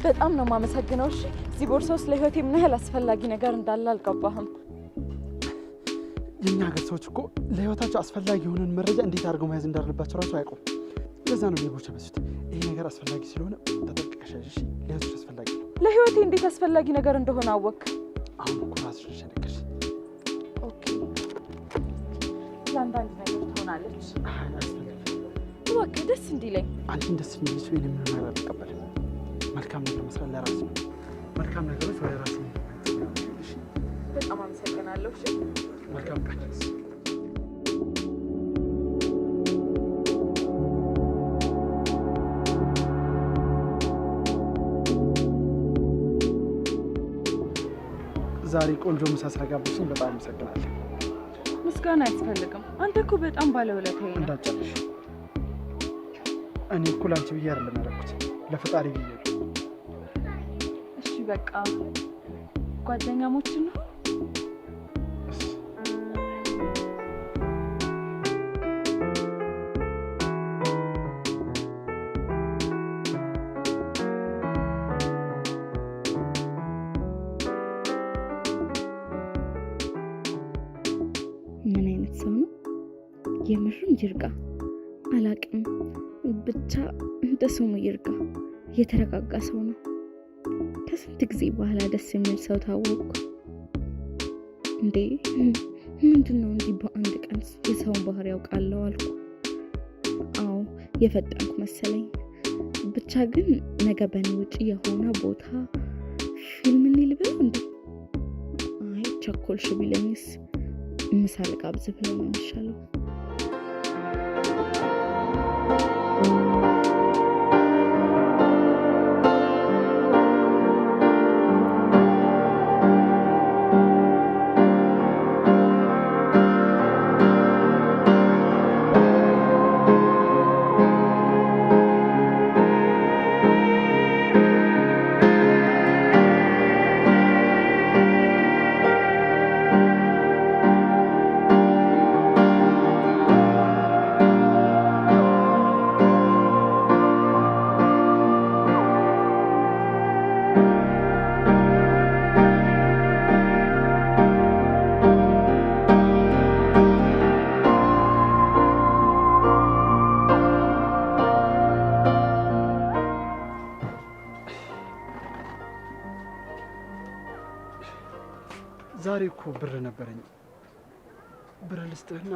በጣም ነው ማመሰግነው። እሺ እዚህ ቦርሳው ስለ ህይወቴ ምን ያህል አስፈላጊ ነገር እንዳለ አልገባህም። የኛ ሀገር ሰዎች እኮ ለህይወታቸው አስፈላጊ የሆነን መረጃ እንዴት አድርገው መያዝ እንዳለባቸው ራሱ አያውቁም። ለዛ ነው ሌቦች ያመሱት። ይሄ ነገር አስፈላጊ ስለሆነ ተጠንቀቀሽ ያዥ። እሺ ለህይወትሽ አስፈላጊ ነው። ለህይወቴ እንዴት አስፈላጊ ነገር እንደሆነ አወቅ። አሁን እኮ ራስሽ ሸነቀሽ። ኦኬ ለአንዳንድ ነገር ትሆናለች። እባክህ ደስ እንዲለኝ። አንቺን ደስ እንዲልሽ ወይ ምን ነገር አልቀበልም። መልካም ነገር መስራት ለራስ ነው። መልካም ነገሮች ወደ ራስ ነው። እሺ በጣም አመሰግናለሁ። እሺ መልካም ቀን። ዛሬ ቆንጆ ምሳ ስለጋበዝሽኝ በጣም አመሰግናለሁ። ምስጋና አያስፈልግም። አንተ እኮ በጣም ባለውለታዬ ነህ። እንዳትጨርሽ። እኔ እኮ ላንቺ ብዬ አይደለም ያደረኩት ለፈጣሪ ብዬ ነው። እሺ በቃ ጓደኛሞች ነው። ምን አይነት ሰው ነው? የምርም ይርጋ አላቅም። ብቻ እንደ ስሙ ይርጋ የተረጋጋ ሰው ነው። ከስንት ጊዜ በኋላ ደስ የሚል ሰው ታወቅኩ። እንዴ ምንድነው እንዲህ በአንድ ቀን የሰውን ባህሪ ያውቃለሁ አልኩ። አዎ የፈጠንኩ መሰለኝ። ብቻ ግን ነገ በኔ ውጪ የሆነ ቦታ ፊልም እንልበል እንዴ? አይ ቸኮልሽ ቢለኝስ ምሳ ልጋብዝ ብለው ነው የሚሻለው። ዛሬ እኮ ብር ነበረኝ። ብር ልስጥህና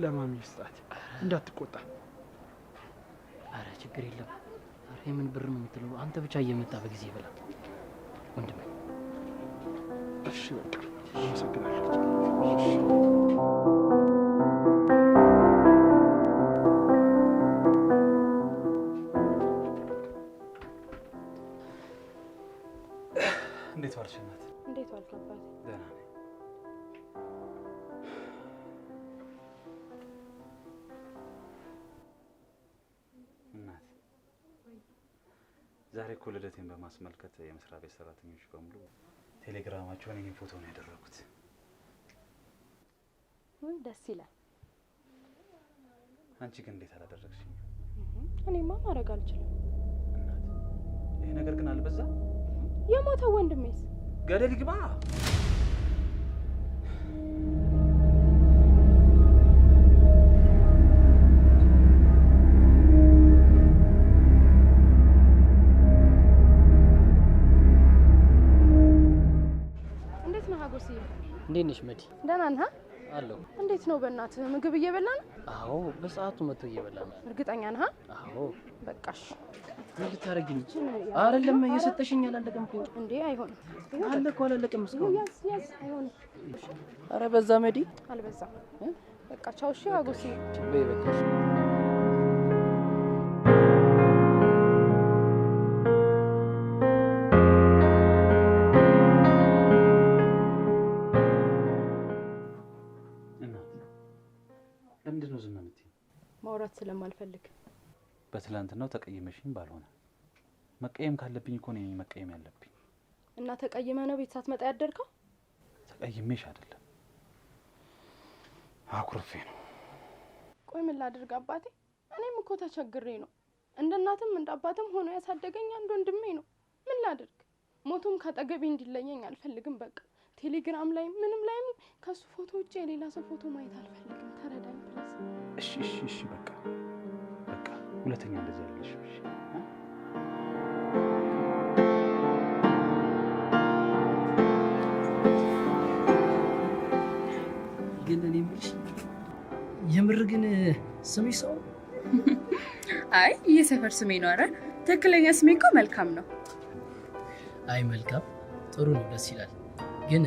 ለማሚ ስጣት እንዳትቆጣ። አረ ችግር የለም። አረ ምን ብር ነው የምትለው? አንተ ብቻ እየመጣ በጊዜ ይበላ ወንድሜ። እሺ በቃ አመሰግናለሁ። እንዴት ዋልሽ እናት? እንዴት ዋልክ አባቴ? ደህና ነኝ። እናት ዛሬ እኮ ልደቴን በማስመልከት የመስሪያ ቤት ሰራተኞች በሙሉ ቴሌግራማቸውን የኔን ፎቶ ነው ያደረጉት። ደስ ይላል። አንቺ ግን እንዴት አላደረግሽኝ? እኔማ ማድረግ አልችልም። እናት ይሄ ነገር ግን አልበዛ? የሞተው ወንድሜስ ገደል ይግባ። እንዴት ነሽ መዲ? ደህና ነህ? አለሁ። እንዴት ነው በእናትህ ምግብ እየበላ ነው? አዎ በሰዓቱ መጥቶ እየበላ ነው። እርግጠኛ ነህ? አዎ። በቃሽ። ምን ልታረጊ ነው? አይደለም እየሰጠሽኝ አላለቀም እኮ። እንዴ አይሆንም። አለ እኮ አላለቀም እስካሁን። ያስ አይሆንም። ኧረ በዛ መዲ። አልበዛም። በቃ ቻው። እሺ አጎሲ በይ በቃሽ። ለምንድን ነው ዝም የምትይኝ? ማውራት ስለማልፈልግ። በትላንትናው ተቀይመሽኝ ባልሆነ መቀየም ካለብኝ እኮ ነው መቀየም ያለብኝ። እና ተቀይመህ ነው ቤት ሳትመጣ ያደርከው? ተቀይሜሽ አይደለም አኩርፌ ነው። ቆይ ምን ላድርግ አባቴ? እኔም እኮ ተቸግሬ ነው። እንደ እናትም እንደ አባትም ሆኖ ያሳደገኝ አንድ ወንድሜ ነው። ምን ላድርግ? ሞቱም ካጠገቤ እንዲለየኝ አልፈልግም። በቃ ቴሌግራም ላይ ምንም ላይም ከሱ ፎቶ ውጭ የሌላ ሰው ፎቶ ማየት አልፈልግም። ተረዳኝ ፕሊዝ። እሺ በቃ ሁለተኛ እንደዚህ ያለሽ እሺ። ግን እኔ የምልሽ የምር ግን ስምሽ ሰው? አይ የሰፈር ስሜ ነው። ኧረ ትክክለኛ ስሜ እኮ መልካም ነው። አይ መልካም ጥሩ ነው፣ ደስ ይላል። ግን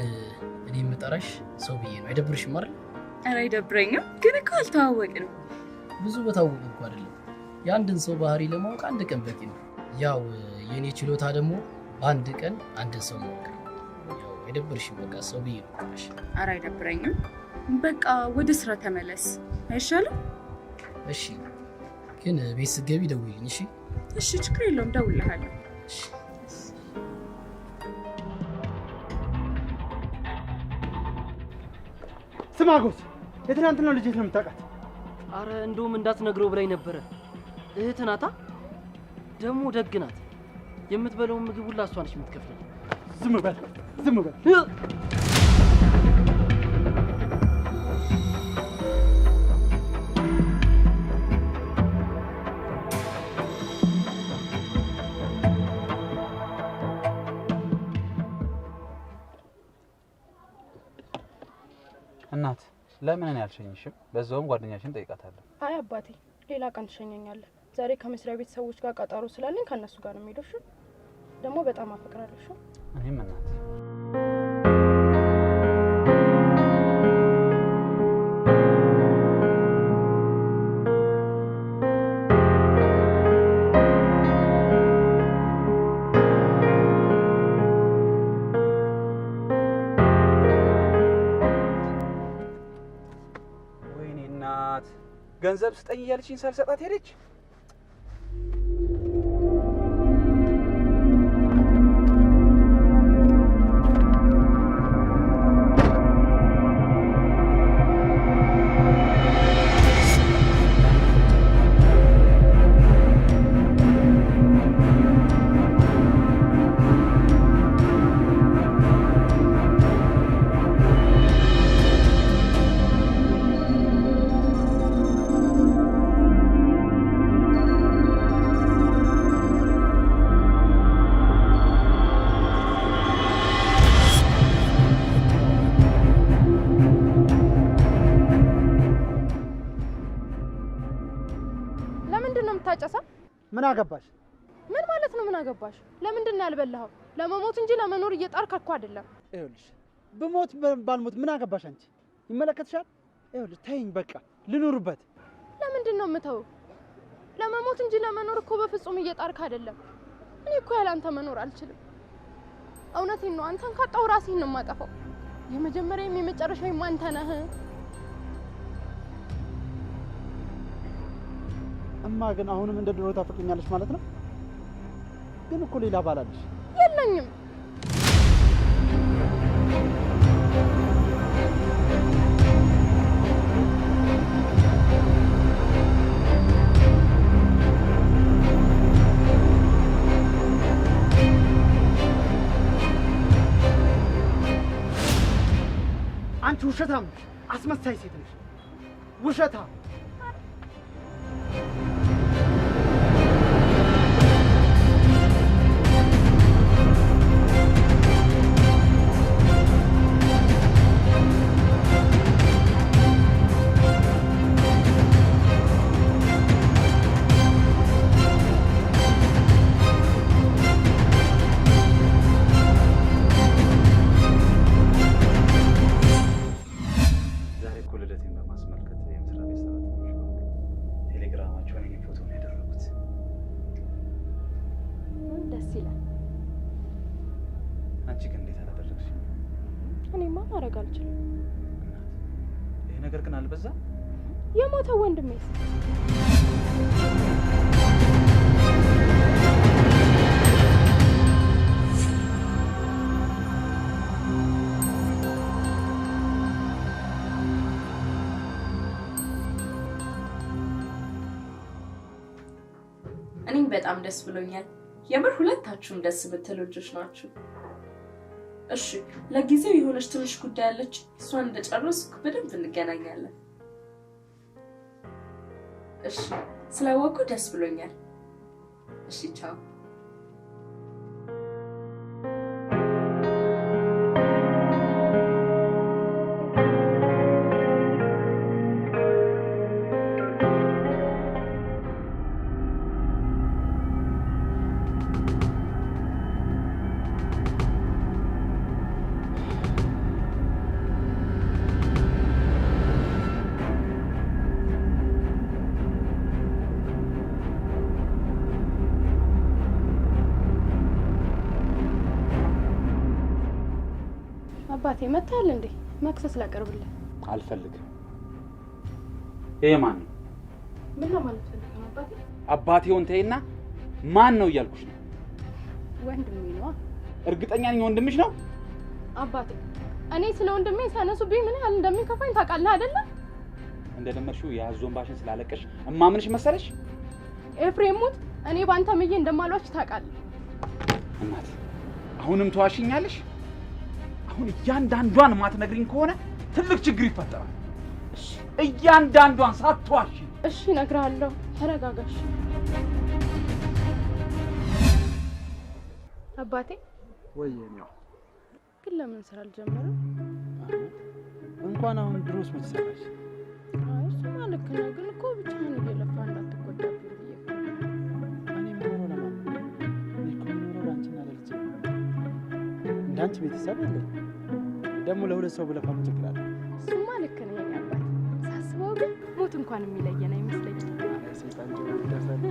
እኔ የምጠራሽ ሰው ብዬ ነው። አይደብርሽም አይደል? ኧረ አይደብረኝም። ግን እኮ አልተዋወቅንም። ብዙ በታወቀ እኮ አይደለም። የአንድን ሰው ባህሪ ለማወቅ አንድ ቀን በቂ ነው። ያው የኔ ችሎታ ደግሞ በአንድ ቀን አንድን ሰው ማወቅ ነው። ያው አይደብርሽም? በቃ ሰው ብዬ ነው የምጠራሽ። ኧረ አይደብረኝም። በቃ ወደ ስራ ተመለስ አይሻልም? እሺ ግን ቤት ስትገቢ ደውይልኝ እሺ? እሺ ችግር የለውም፣ ደውልልሃለሁ። እሺ ስማ ጎስ፣ የትናንትናው ልጅ ነው የምታውቃት? አረ እንደውም እንዳትነግረው ብላኝ ነበረ። እህት ናታ፣ ደግሞ ደግ ናት። የምትበለውን ምግብ ሁላ እሷ ነች የምትከፍለው። ዝም በል። እናት ለምን ያልሸኝሽም? በዛውም ጓደኛሽን ጠይቃታለሁ። አይ አባቴ ሌላ ቀን ትሸኘኛለህ። ዛሬ ከመስሪያ ቤት ሰዎች ጋር ቀጠሮ ስላለኝ ከነሱ ጋር ነው የምሄደው። ደግሞ በጣም አፈቅራለሁ። እኔም እናት ገንዘብ ስጠኝ እያለችኝ ሳልሰጣት ሄደች። ምን አገባሽ? ምን ማለት ነው ምን አገባሽ? ለምንድን ነው ያልበላኸው? ለመሞት እንጂ ለመኖር እየጣርክ እኮ አይደለም። ይኸውልሽ ብሞት ባልሞት ምን አገባሽ አንቺ? ይመለከትሻል? ይኸውልሽ ተይኝ በቃ ልኑርበት። ለምንድን ነው የምተው? ለመሞት እንጂ ለመኖር እኮ በፍጹም እየጣርክ አይደለም። እኔ እኮ ያለ አንተ መኖር አልችልም። እውነቴን ነው። አንተን ካጣው ራሴን ነው የማጠፋው። የመጀመሪያም የመጨረሻም አንተ ነህ። እማ ግን አሁንም እንደ ድሮ ታፈቅኛለሽ ማለት ነው? ግን እኮ ሌላ ባል አለሽ። የለኝም። አንቺ ውሸታም ነሽ፣ አስመሳይ ሴት ነሽ፣ ውሸታም። ይላል። አንቺ ግን እንዴት አላደረግሽ? እኔማ ማድረግ አልችልም። ይሄ ነገር ግን አልበዛ? የሞተው ወንድሜስ እኔም በጣም ደስ ብሎኛል። የምር ሁለታችሁም ደስ የምትሉ ልጆች ናችሁ። እሺ ለጊዜው የሆነች ትንሽ ጉዳይ አለች። እሷን እንደጨረስኩ በደንብ እንገናኛለን። እሺ ስላወቁ ደስ ብሎኛል። እሺ ቻው። አባቴ መጣል እንዴ? መክሰስ ላቀርብልህ። አልፈልግም። ይሄ ማን ነው? ምን ለማለት ፈልገህ ነው አባቴ? አባቴውን ተይና ማን ነው እያልኩሽ ነው። ወንድሜ ነው። እርግጠኛ ነኝ ወንድምሽ ነው? አባቴ እኔ ስለ ወንድሜ ሳነሱብኝ ምን ያህል እንደሚከፋኝ ታውቃለህ አይደለ? እንደደመርሽው የያዞን ባሽን ስላለቀሽ እማምንሽ መሰለሽ? ኤፍሬም ሙት እኔ ባንተ ምዬ እንደማሏች ታውቃለህ። እናት አሁንም ተዋሽኛለሽ? አሁን እያንዳንዷን ማትነግሪኝ ከሆነ ትልቅ ችግር ይፈጠራል። እያንዳንዷን ሳትዋሽ። እሺ እነግርሃለሁ። ተረጋጋሽ አባቴ። ወይኔው ግን ለምን ስራ አልጀመረም? እንኳን አሁን ድሮስ መች ሰራሽ? አይ እሱማ ልክ ነው። ግን እኮ ብቻህን እየለፋ እንዳትጎዳብኝ ብዬ እኮ ነው። እኔ የምኖረው ለማን ነው? እኔ እኮ የምኖረው ለአንቺና ለልጄ ነው። እንዳንቺ ቤተሰብ የለኝ። ደግሞ ለሁለት ሰው ብለፋ ምን ችግር አለ? እሱማ ልክ ነው የኔ አባት። ሳስበው ግን ሞት እንኳን የሚለየን አይመስለኝም። ሰይጣን ጆሮ ይደፈን።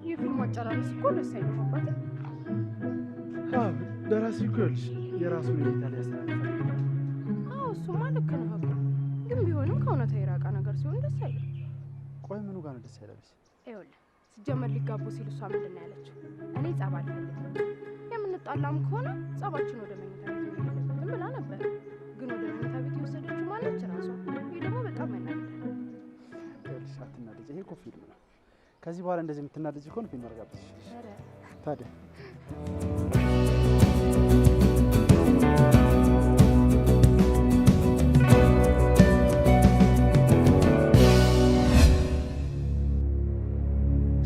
የፊልሙ አጨራረስ እኮ ደስ አይልም አባቴ። አዎ ደራሲ እኮ ይኸውልሽ የራሱን ሁኔታ ሊያስተላልፍ። እሱማ ልክ ነው አባ። ግን ቢሆንም ከእውነታ የራቀ ነገር ሲሆን ደስ አይልም። ቆይ ምኑ ጋር ነው ደስ አይለብሽ? ይኸውልህ ሲጀመር ሊጋቡ ሲሉ እሷ ምንድን ነው ያለችው? እኔ ጸብ አልፈልግም፣ የምንጣላም ከሆነ ጸባችን ወደ መኝታ ቤት መሄድ የለበትም ብላ ነበር። ግን ወደ መኝታ ቤት የወሰደችው ማነች? ራሷ። ይህ ደግሞ በጣም ያናድዳል። ይኸውልሽ አትናደጂ፣ ይሄ እኮ ፊልም ነው። ከዚህ በኋላ እንደዚህ የምትናደጂ ከሆነ ፊልም አድርጋብሽ ታዲያ።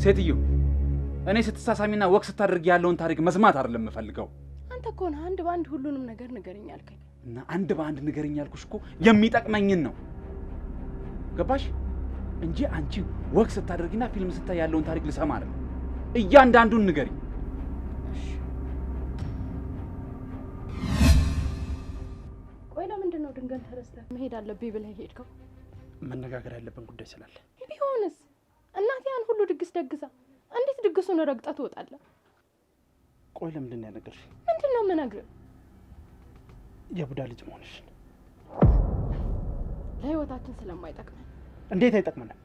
ሴትዮ እኔ ስትሳሳሚና ወቅ ስታደርጊ ያለውን ታሪክ መስማት አይደለም የምፈልገው። አንተ እኮ ነህ አንድ በአንድ ሁሉንም ነገር ንገረኝ አልከኝ። እና አንድ በአንድ ንገረኝ ያልኩሽ እኮ የሚጠቅመኝን ነው። ገባሽ? እንጂ አንቺ ወቅ ስታደርጊና ፊልም ስታይ ያለውን ታሪክ ልሰማ አይደለም። እያንዳንዱን ንገሪኝ። ቆይ ለምንድን ነው ድንገት ተረስተህ መሄድ አለብኝ ብለህ ሄድከው? መነጋገር ያለብን ጉዳይ ስላለ። ቢሆንስ እናቴ ያን ሁሉ ድግስ ደግሳ እንዴት ድግሱን ረግጠህ ትወጣለህ? ቆይ ለምንድን ነው ያነገርሽ? ምንድን ነው የምነግርህ? የቡዳ ልጅ መሆንሽን። ለህይወታችን ስለማይጠቅመን። እንዴት አይጠቅመንም?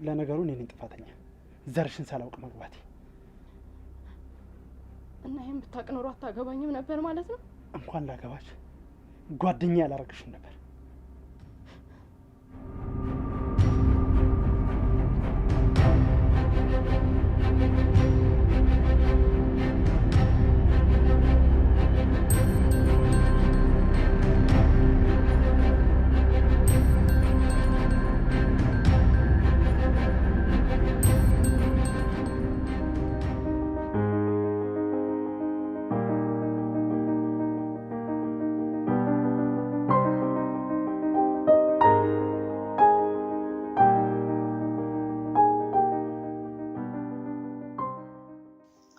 ለነገሩ እኔ ነኝ ጥፋተኛ፣ ዘርሽን ሳላውቅ መግባቴ። እና ይሄን ብታውቅ ኖሮ አታገባኝም ነበር ማለት ነው? እንኳን ላገባሽ ጓደኛ ያላረግሽም ነበር።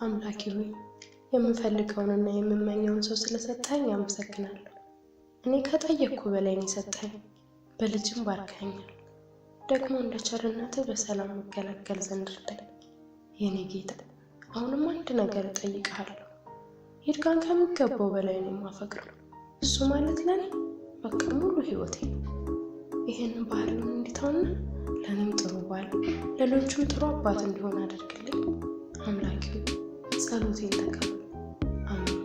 አምላኬ ሆይ የምፈልገውንና የምመኘውን ሰው ስለሰጠኸኝ አመሰግናለሁ። እኔ ከጠየቅኩ በላይ ነው የሰጠኸኝ። በልጅም ባርከኸኛል። ደግሞ እንደ ቸርነትህ በሰላም መገላገል ዘንድ እርዳኝ የኔ ጌታ። አሁንም አንድ ነገር እጠይቅሃለሁ። ይርጋን ከሚገባው በላይ ነው የማፈቅረው። እሱ ማለት ለኔ በቃ ሙሉ ህይወቴ ነው። ይሄንን ባህሪውን እንዲተውና ለኔም ጥሩ ባል ለሌሎችም ጥሩ አባት እንዲሆን አድርግልኝ አምላኬ። ጸሎቴን ተቀበል። አሜን።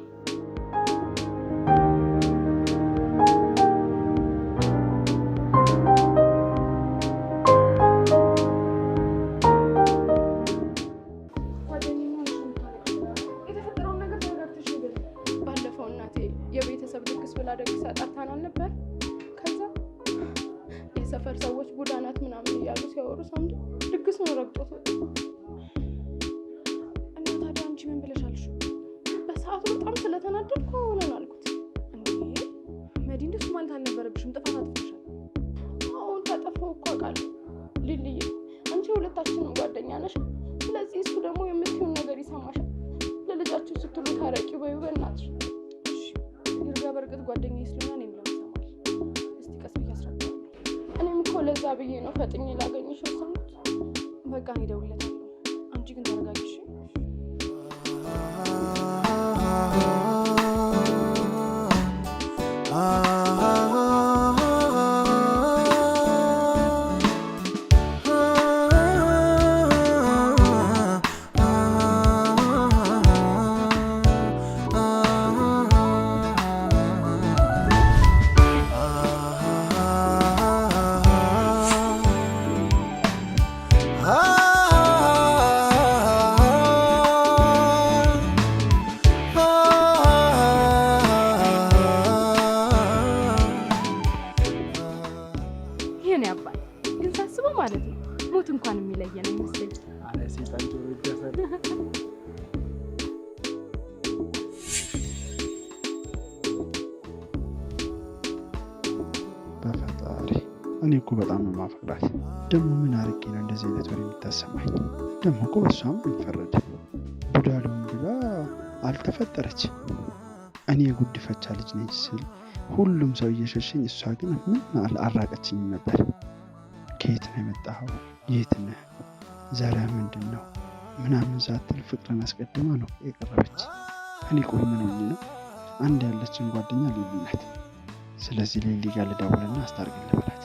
ባለፈው እናቴ የቤተሰብ ድግስ ብላ ደግሳ ጠርታናል ነበር። ከዛ የሰፈር ሰዎች ቡዳ ናት ምናምን እያሉ ሲያወሩ ሰምቶ ድግሱን ረግጦት ወጣ። እና ታዲያ አንቺ ምን ብለሻልሽ? በሰዓቱ በጣም ስለተናደድኩ ሆነን አልኩት። እንዴ መዲ እንደሱ ማለት አልነበረብሽም፣ ጥፋት አጥፍተሻል። አሁን ታጠፋው እኮ አውቃለሁ ሊልዬ፣ አንቺ ሁለታችንም ጓደኛ ነሽ። ስለዚህ እሱ ደግሞ የምትይውን ነገር ይሰማሻል። ለልጃችሁ ስትሉ ታረቂ በይው በእናትሽ። እሺ ይርጋ በርግጥ ጓደኛዬ ስለሆነ እኔም ለምሰማል። እስቲ ቀስ ብዬ አስረዳለሁ። እኔም እኮ ለዛ ብዬ ነው ፈጥኜ ላገኝሽ ወሰንኩት። በቃ እኔ እደውልለታለሁ። አንቺ ግን ተረጋጊ እሺ? ይሄን ያባል ግን ሳስበው ማለት ነው ሞት እንኳን የሚለየን አይመስለኝ። አለ ሰይጣን ጆሮ ይደፈር። በፈጣሪ እኔ እኮ በጣም ነው የማፈቅራት። ደግሞ ምን አርቄ ነው እንደዚህ አይነት ወሬ የምታሰማኝ? ደግሞ እኮ በሷም ይፈረድ። ቡዳ ልሁን ብላ አልተፈጠረች። እኔ የጉድፈቻ ልጅ ነኝ ስል ሁሉም ሰው እየሸሸኝ፣ እሷ ግን ምን አራቀችኝም ነበር። ከየት ነው የመጣኸው? የት ነህ? ዘርህ ምንድን ነው? ምናምን ሳትል ፍቅርን አስቀድማ ነው የቀረበች። እኔ ቆይ ምን ሆኜ ነው? አንድ ያለችን ጓደኛ ሊሊ ናት። ስለዚህ ሊሊ ጋር ልደውልና አስታርቅልህ በላት።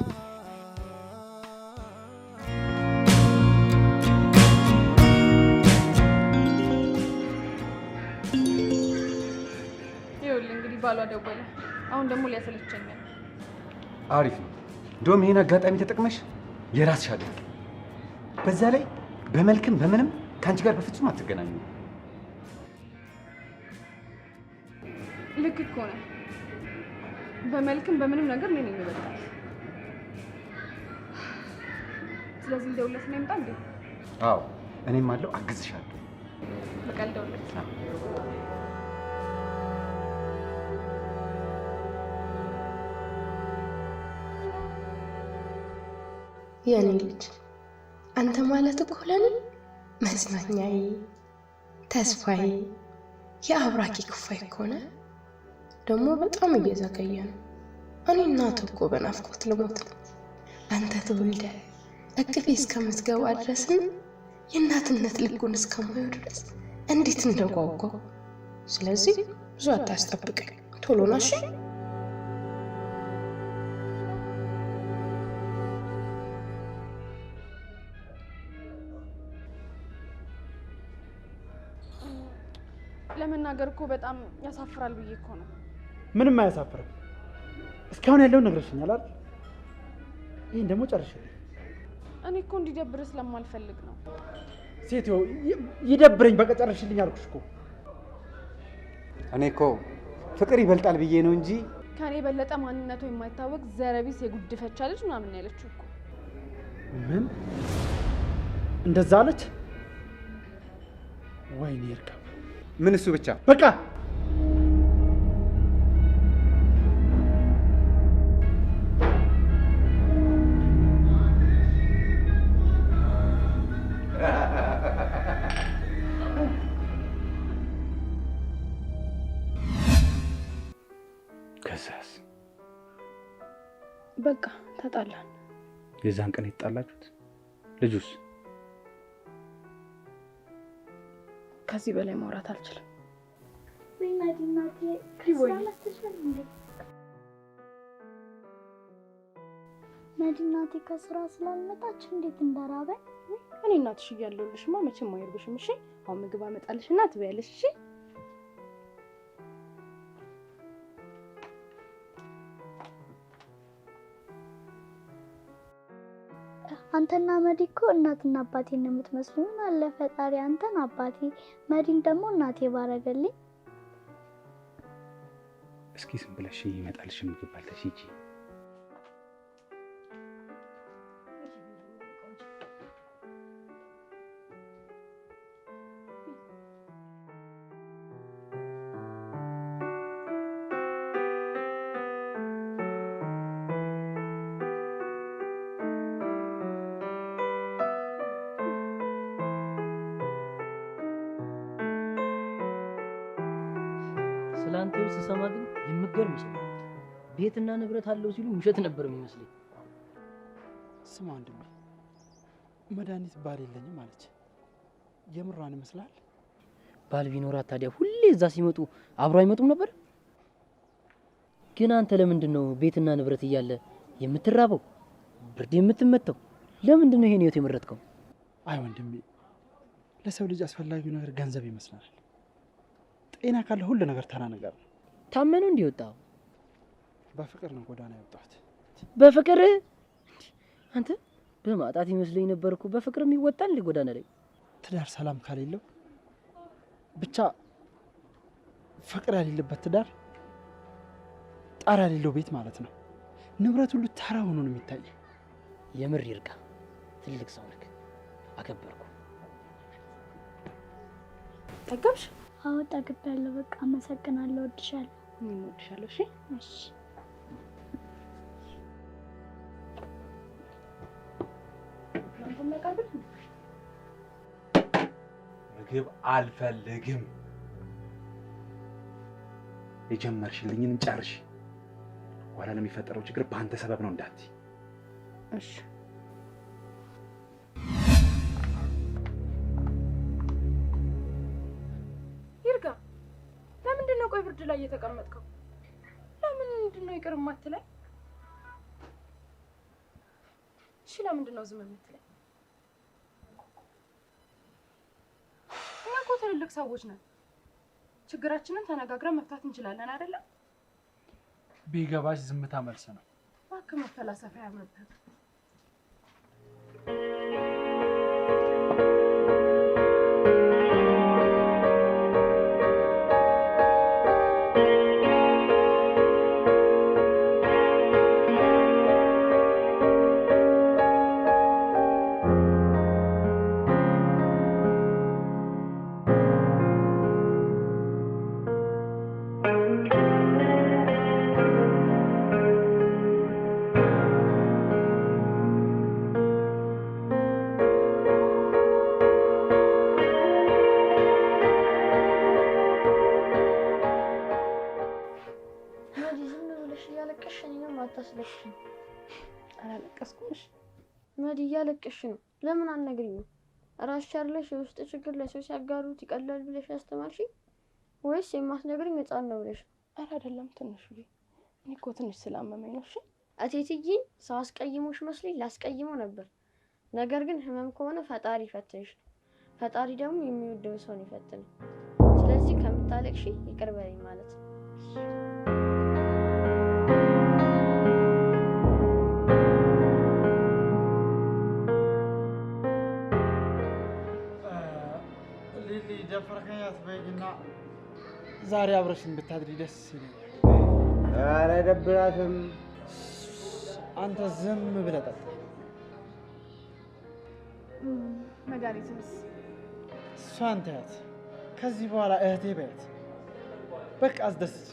ይኸውልህ እንግዲህ ባሏ ደወለ። አሁን ደግሞ ሊያሰለቸኛል። አሪፍ ነው። እንደውም ይሄን አጋጣሚ ተጠቅመሽ የራስሽ አድርጊ። በዛ ላይ በመልክም በምንም ከአንቺ ጋር በፍጹም አትገናኙ። ልክ እኮ ነው። በመልክም በምንም ነገር እኔ ነኝ የምበልጣት። ስለዚህ ልደውልለት ነው ይምጣ እንዴ? አዎ እኔም አለው አግዝሻለሁ። በቃ ልደውልለት። የኔ ልጅ አንተ ማለት እኮ ለኔ መጽናኛዬ፣ ተስፋዬ፣ የአብራኪ ክፋይ ከሆነ ደግሞ በጣም እየዘገየ ነው። እኔ እናቱ እኮ በናፍቆት ልሞት ነው። አንተ ተወልደ እቅፌ እስከምትገባ ድረስን የእናትነት ልጉን እስከማየው ድረስ እንዴት እንደጓጓው። ስለዚህ ብዙ አታስጠብቀኝ፣ ቶሎ ና እሺ? ለመናገር እኮ በጣም ያሳፍራል ብዬ እኮ ነው። ምንም አያሳፍርም። እስካሁን ያለውን ነግረሽኛል አይደል? ይሄን ደግሞ ጨርሽልኝ። እኔ እኮ እንዲደብር ስለማልፈልግ ነው። ሴትዮ ይደብረኝ፣ በቃ ጨርሽልኝ አልኩሽ እኮ። እኔ እኮ ፍቅር ይበልጣል ብዬ ነው እንጂ ከኔ የበለጠ ማንነቱ የማይታወቅ ዘረቢስ የጉድፈቻ ልጅ ምናምን ያለችው እኮ። ምን እንደዛ አለች? ወይኔ ይርጋ። ምን እሱ ብቻ በቃ ከዛስ? በቃ ተጣላን። የዛን ቀን የተጣላችሁት? ልጁስ? ከዚህ በላይ ማውራት አልችልም። እናቴ ከስራ መጥተሻል እንዴ? እናቴ ከስራ ስላልመጣች እንዴት እንደራበኝ። እኔ እናትሽ እያለሁልሽማ መቼም አይርብሽም። እሺ አሁን ምግብ አመጣልሽና ትበያለሽ። እሺ አንተና መዲ እኮ እናትና አባቴን ነው የምትመስሉኝ። አለ ፈጣሪ አንተን አባቴ መዲን ደግሞ እናቴ ባረገልኝ። እስኪ ዝም ብለሽ ይመጣልሽ ምግብ ባልተሽ ሂጂ። ስላንተው ስሰማ ግን የምገርም ሰው ቤትና ንብረት አለው ሲሉ ውሸት ነበር የሚመስለኝ። ስማ ወንድሜ፣ መድኃኒት ባል የለኝም አለች። የምሯን ይመስላል? ባል ቢኖራት ታዲያ ሁሌ እዛ ሲመጡ አብሮ አይመጡም ነበር? ግን አንተ ለምንድን ነው ቤትና ንብረት እያለ የምትራበው ብርድ የምትመተው? ለምንድን ነው ይሄን ህይወት የመረጥከው? አይ ወንድሜ፣ ለሰው ልጅ አስፈላጊው ነገር ገንዘብ ይመስላል። ጤና ካለ ሁሉ ነገር ተራ ነገር ነው። ታመኑ እንዲወጣው በፍቅር ነው ጎዳና ያወጣሁት። በፍቅር አንተ በማጣት ይመስለኝ ነበር እኮ በፍቅር የሚወጣል ጎዳና ላይ። ትዳር ሰላም ካሌለው ብቻ ፍቅር ያሌለበት ትዳር ጣራ ያሌለው ቤት ማለት ነው። ንብረት ሁሉ ተራ ሆኖ ነው የሚታይ። የምር ይርጋ፣ ትልቅ ሰው ነህ፣ አከበርኩ። ጠገብሽ? አዎ ጠግቤያለሁ። በቃ አመሰግናለሁ። እወድሻለሁ። እኔም እወድሻለሁ። እሺ እሺ። ምግብ አልፈልግም። የጀመርሽልኝን ጨርሽ። ኋላ ለሚፈጠረው ችግር በአንተ ሰበብ ነው እንዳትይ። እሺ። ይርጋ፣ ለምንድን ነው ቆይ ብርድ ላይ እየተቀመጥከው? ለምንድን ነው ይቅር የማትለኝ? እሺ ለምንድን ነው ዝም የምትለኝ? እኛ እኮ ትልልቅ ሰዎች ነን። ችግራችንን ተነጋግረን መፍታት እንችላለን አይደለ? ቢገባሽ ዝምታ መልስ ነው። እባክህ መፈላሰፊያ ያምርብህ። መዲ እያለቀሽ ነው። ለምን አልነግሪኝም? ራስሽ አይደለሽ የውስጥ ችግር ለሰው ሲያጋሩት ይቀላል ብለሽ ያስተማርሽኝ ወይስ የማትነግሪኝ ሕፃን ነው ብለሽ? ኧረ አይደለም ትንሽ ልጅ። እኔ እኮ ትንሽ ስላመመኝ ነው። እሺ እቴትዬን ሰው አስቀይሞሽ መስሎኝ ላስቀይመው ነበር። ነገር ግን ህመም ከሆነ ፈጣሪ ይፈትንሽ። ፈጣሪ ደግሞ የሚወደው ሰው ነው ይፈትነው። ስለዚህ ከምታለቅሺ ይቅር በለኝ ማለት ነው። ደፈርከኝ አትበይኝና ዛሬ አብረሽን ብታድሪ ደስ ይለኛል። ኧረ አይደብራትም። አንተ ዝም ብለህ ጠጣ። መድኃኒትንስ? እሷን ተያት። ከዚህ በኋላ እህቴ በያት። በቃ አስደስች።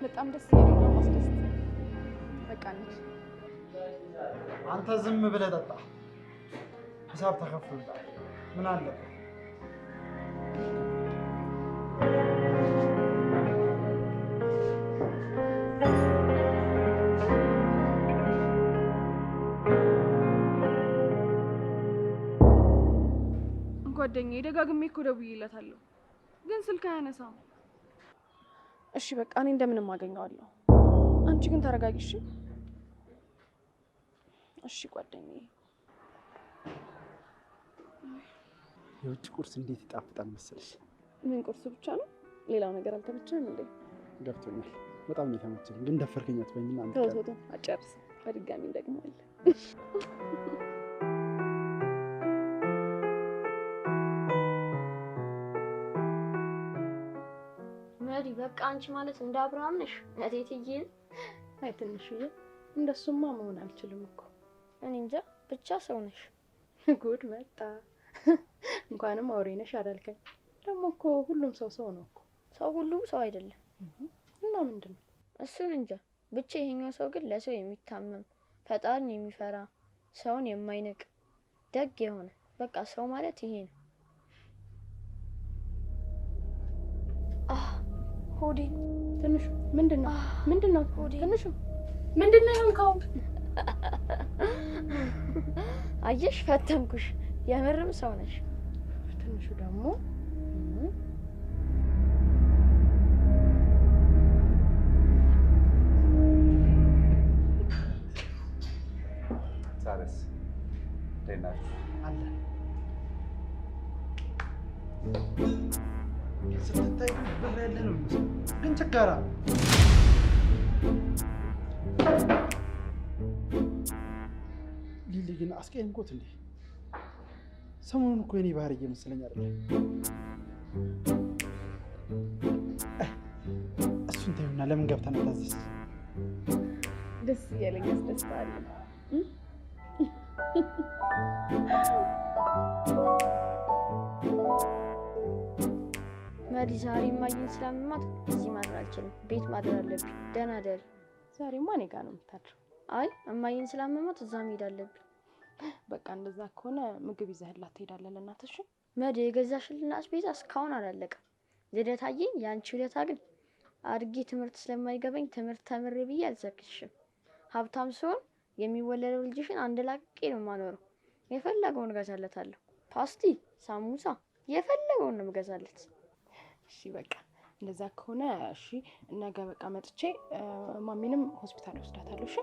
በጣም ደስ ይላል። ማስደስት በቃ ነች። አንተ ዝም ብለህ ጠጣ። ሂሳብ ተከፍሎልሃል። ምን አለበት? ጓደኛዬ ደጋግሜ እኮ ደውዬለታለሁ፣ ግን ስልክ አያነሳም። እሺ በቃ እኔ እንደምንም አገኘዋለሁ። አንቺ ግን ተረጋጊ እሺ? እሺ ጓደኛዬ። የውጭ ቁርስ እንዴት ይጣፍጣል መሰለሽ። ምን ቁርስ ብቻ ነው? ሌላው ነገር አልተመቸህም እንዴ? ገብቶኛል። በጣም ነው የተመቸኝ፣ ግን ደፈርከኝ አትበይኝና አንተ ተው አጨርስ። በድጋሚ እንደግማለን። መሪ በቃ አንቺ ማለት እንደ አብርሃም ነሽ እቴትዬ። አይ ትንሽዬ፣ እንደሱማ መሆን አልችልም እኮ። እኔ እንጃ ብቻ ሰው ነሽ። ጉድ መጣ። እንኳንም አውሬ ነሽ አላልከኝ። ደግሞ እኮ ሁሉም ሰው ነው እኮ። ሰው ሁሉም ሰው አይደለም። እና ምንድነው? እሱን እንጃ ብቻ ይሄኛው ሰው ግን ለሰው የሚታመም ፈጣሪን የሚፈራ ሰውን የማይንቅ ደግ የሆነ በቃ ሰው ማለት ይሄ ነው። ሆዴ ትንሹ ምንድነው? ሆዴ ትንሹ ምንድነው የሆንከው? አየሽ ፈተንኩሽ። የምርም ሰው ነሽ። ትንሹ ደግሞ ሳረስ ደናሽ አለ ስትታይ ብር ያለ ነው የሚመስለው፣ ግን ችጋራ ሊሊ ግን አስቀየምኩት እንዴ? ሰሞኑን እኮ የኔ ባህሪ እየመሰለኝ አይደለም። እሱን ተይውና ለምን ገብተን አላዘዝ? ደስ እያለኝ አስደስታለሁ። መሪ ዛሬ ማግኘት ስላመማት እዚህ ማድረግ አልችልም። ቤት ማድረግ አለብኝ። ደህና ደሪ። ዛሬማ እኔ ጋር ነው የምታድረው። አይ እማዬን ስላመማት እዛ መሄድ አለብኝ። በቃ እንደዛ ከሆነ ምግብ ይዘህላት ትሄዳለህ ለእናትሽ። መድ የገዛሽልን አስቤዛ እስካሁን አላለቀም። ልደታዬ የአንቺ ውለታ ግን አድጌ ትምህርት ስለማይገባኝ ትምህርት ተምሬ ብዬ አልዘክሽም። ሀብታም ሲሆን የሚወለደው ልጅሽን አንድ ላቅቄ ነው የማኖረው። የፈለገውን እገዛለታለሁ። ፓስቲ፣ ሳሙሳ የፈለገውን ነው የምገዛለት። እሺ በቃ እንደዛ ከሆነ እሺ፣ ነገ በቃ መጥቼ ማሚንም ሆስፒታል ወስዳታለሁ። እሺ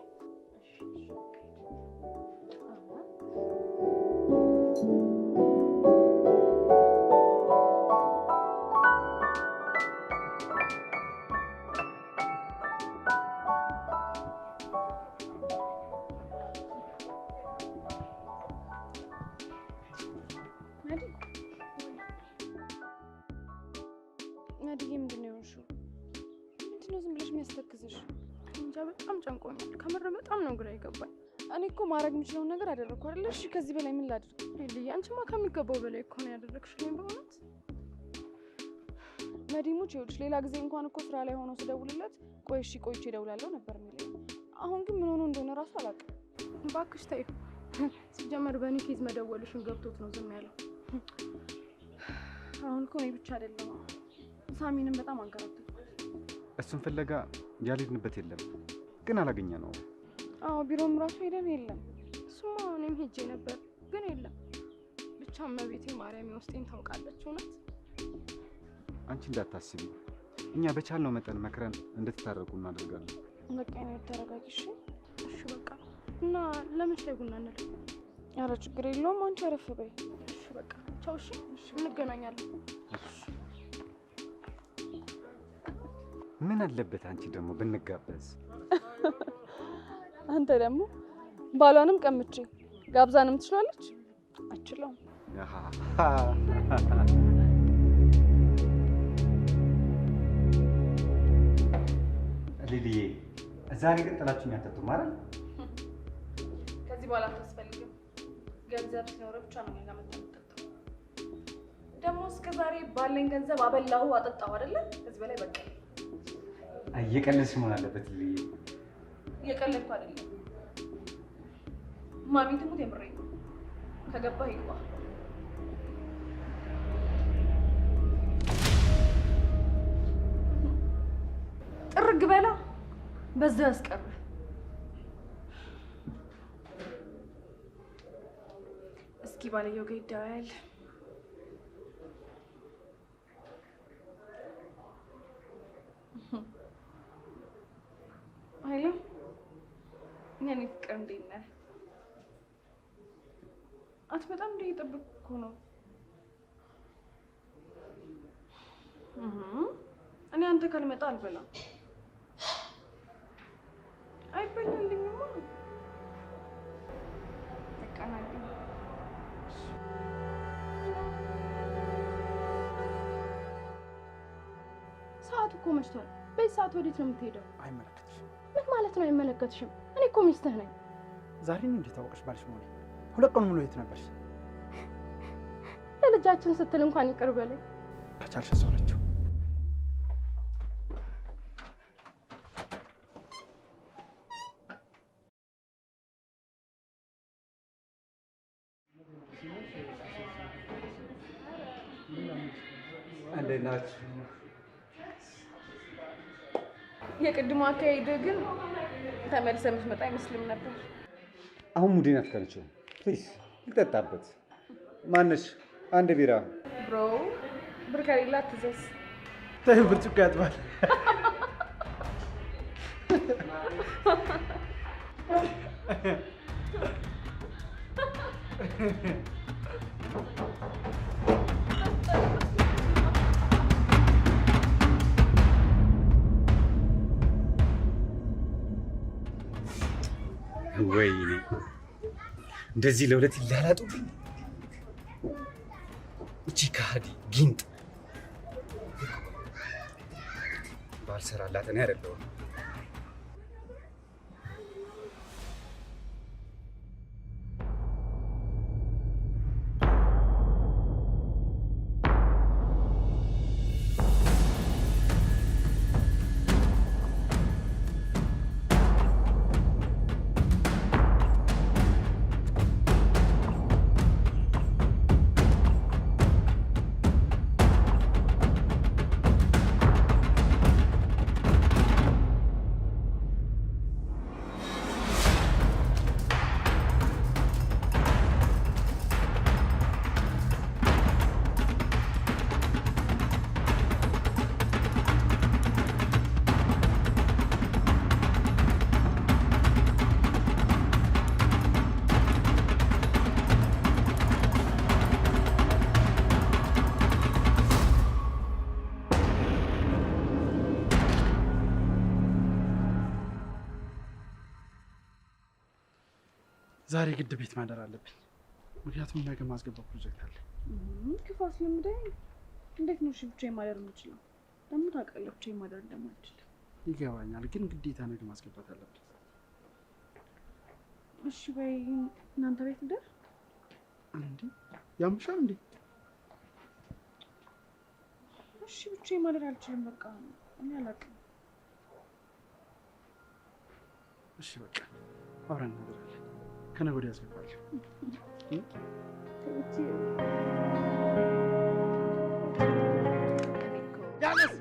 ናዲዬ ምንድን ነው የሆንሽው? ምንድን ነው ዝም ብለሽ የሚያስተክዝሽ? እንጃ በጣም ጨንቆኛል። ከምር በጣም ነው ግራ የገባኝ። እኔ እኮ ማድረግ የምችለውን ነገር አደረግኩ አይደለ? እሺ ከዚህ በላይ ምን ላድርግ? ልዬ አንቺማ ከሚገባው በላይ እኮ ነው ያደረግሽልኝ በእውነት። መዲሙች ይኸውልሽ፣ ሌላ ጊዜ እንኳን እኮ ስራ ላይ ሆኖ ስደውልለት ቆይ እሺ ቆይቼ እደውላለሁ ነበር የሚለኝ። አሁን ግን ምን ሆኖ እንደሆነ እራሱ አላውቅም። እባክሽ ተይው። ሲጀመር በእኔ ኬዝ መደወልሽን ገብቶት ነው ዝም ያለው። አሁን እኮ እኔ ብቻ አይደለም ሳሚንም በጣም አንከራተትኩት። እሱን ፍለጋ ያልሄድንበት የለም፣ ግን አላገኘ ነው። አዎ ቢሮም ራሱ ሄደን የለም። እሱማ እኔም ሄጄ ነበር ግን የለም። ብቻ እመቤቴ ማርያም ውስጤን ታውቃለች። እውነት አንቺ እንዳታስቢ፣ እኛ በቻልነው መጠን መክረን እንድትታረቁ እናደርጋለን። በቃ ነው ተረጋጊ። እሺ በቃ እና ለምንሽ ላይ ቡና እንል? ኧረ ችግር የለውም አንቺ አረፍ በይ። እሺ በቃ ቻው። እሺ እንገናኛለን። ምን አለበት አንቺ ደግሞ ብንጋበዝ? አንተ ደግሞ ባሏንም ቀምቼ ጋብዛንም ትችላለች? አችለውም። ሊሊዬ ዛሬ ግን ጥላችሁኝ አትጠጡም አይደል? ከዚህ በኋላ አታስፈልግም። ገንዘብ ሲኖር ብቻ ነው እኔ ጋር የምትጠጣው። ደግሞ እስከ ዛሬ ባለኝ ገንዘብ አበላሁ አጠጣሁ አይደለ? ከዚህ በላይ በቃ እየቀለድሽ መሆን አለበት ሊሊዬ። እየቀለድኩ አይደለም። ማሚ ትሙት የምሬን ነው። ከገባህ ይግባ። ጥርግ በላ በዛ ያስቀር። እስኪ ባለየው ጋር ይደዋያል። የኔ ፍቅር እንዴት ነህ? አትመጣም እንዴ? እየጠበቅኩ እኮ ነው። እኔ አንተ ካልመጣ አልበላም። አይበላልኝማ። በቃ ናግኝ። ሰዓቱ እኮ መሽቷል። በዚህ ሰዓት ወዴት ነው የምትሄደው? አይመለከትሽም። ምን ማለት ነው አይመለከትሽም? እኔ እኮ ሚስትህ ነኝ። ዛሬ ነው እንዴ ታወቀሽ ባልሽ መሆኔ? 2 ቀን ሙሉ የት ነበርሽ? ለልጃችን ስትል እንኳን ይቅር በለኝ። ከቻልሽ ሰው ናቸው። እንዴት ናችሁ? የቅድሞ አካሄድ ግን ተመልሰህ የምትመጣ አይመስልም ነበር። አሁን ሙዴን አትከልችው ፕሊዝ። ልጠጣበት። ማነሽ? አንድ ቢራ ብሮ። ብር ከሌላ አትዘዝ። ተይው፣ ብርጭቆ ያጥባል። ወይኔ እንደዚህ ለሁለት ይላላጡብኝ። እቺ ከሃዲ ጊንጥ ባልሰራላት እኔ አይደለሁም። ዛሬ ግድ ቤት ማደር አለብኝ። ምክንያቱም ነገ ማስገባው ፕሮጀክት አለ። ክፋት ለምደኝ። እንዴት ነው እሺ ብቻዬን ማደር የምችለው? ደግሞ ታውቃለህ ብቻዬን ማደር እንደማልችል። ይገባኛል፣ ግን ግዴታ ነገ ማስገባት አለብኝ። እሺ በይ፣ እናንተ ቤት ልደር። እንዴ ያምሻል እንዴ? እሺ ብቻዬን ማደር አልችልም። በቃ እኔ አላውቅም። እሺ በቃ አብረን እናደራለን። ከነገ ወዲያ ያስገባለሁ። ያለስ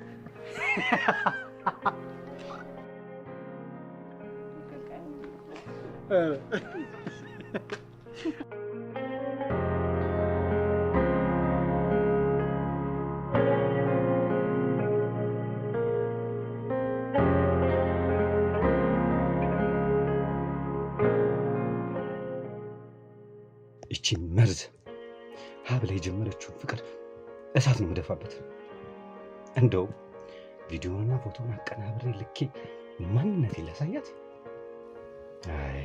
ይቺ መርዝ ሀብላ የጀመረችውን ፍቅር እሳት ነው የምደፋበት። እንደውም ቪዲዮና ፎቶን አቀናብሬ ልኬ ማንነቴን ላሳያት። አይ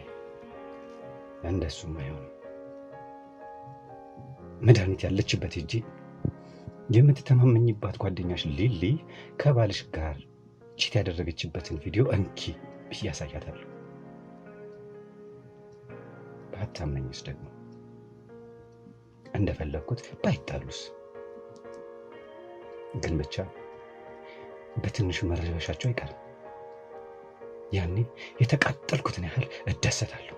እንደሱም አይሆንም። መድኃኒት ያለችበት ሄጄ የምትተማመኝባት ጓደኛሽ ሊሊ ከባልሽ ጋር ቺት ያደረገችበትን ቪዲዮ እንኪ ብዬ አሳያታለሁ። ባታምነኝስ ደግሞ እንደፈለግኩት ባይጣሉስ? ግን ብቻ በትንሹ መረበሻቸው አይቀርም። ያኔ የተቃጠልኩትን ያህል እደሰታለሁ።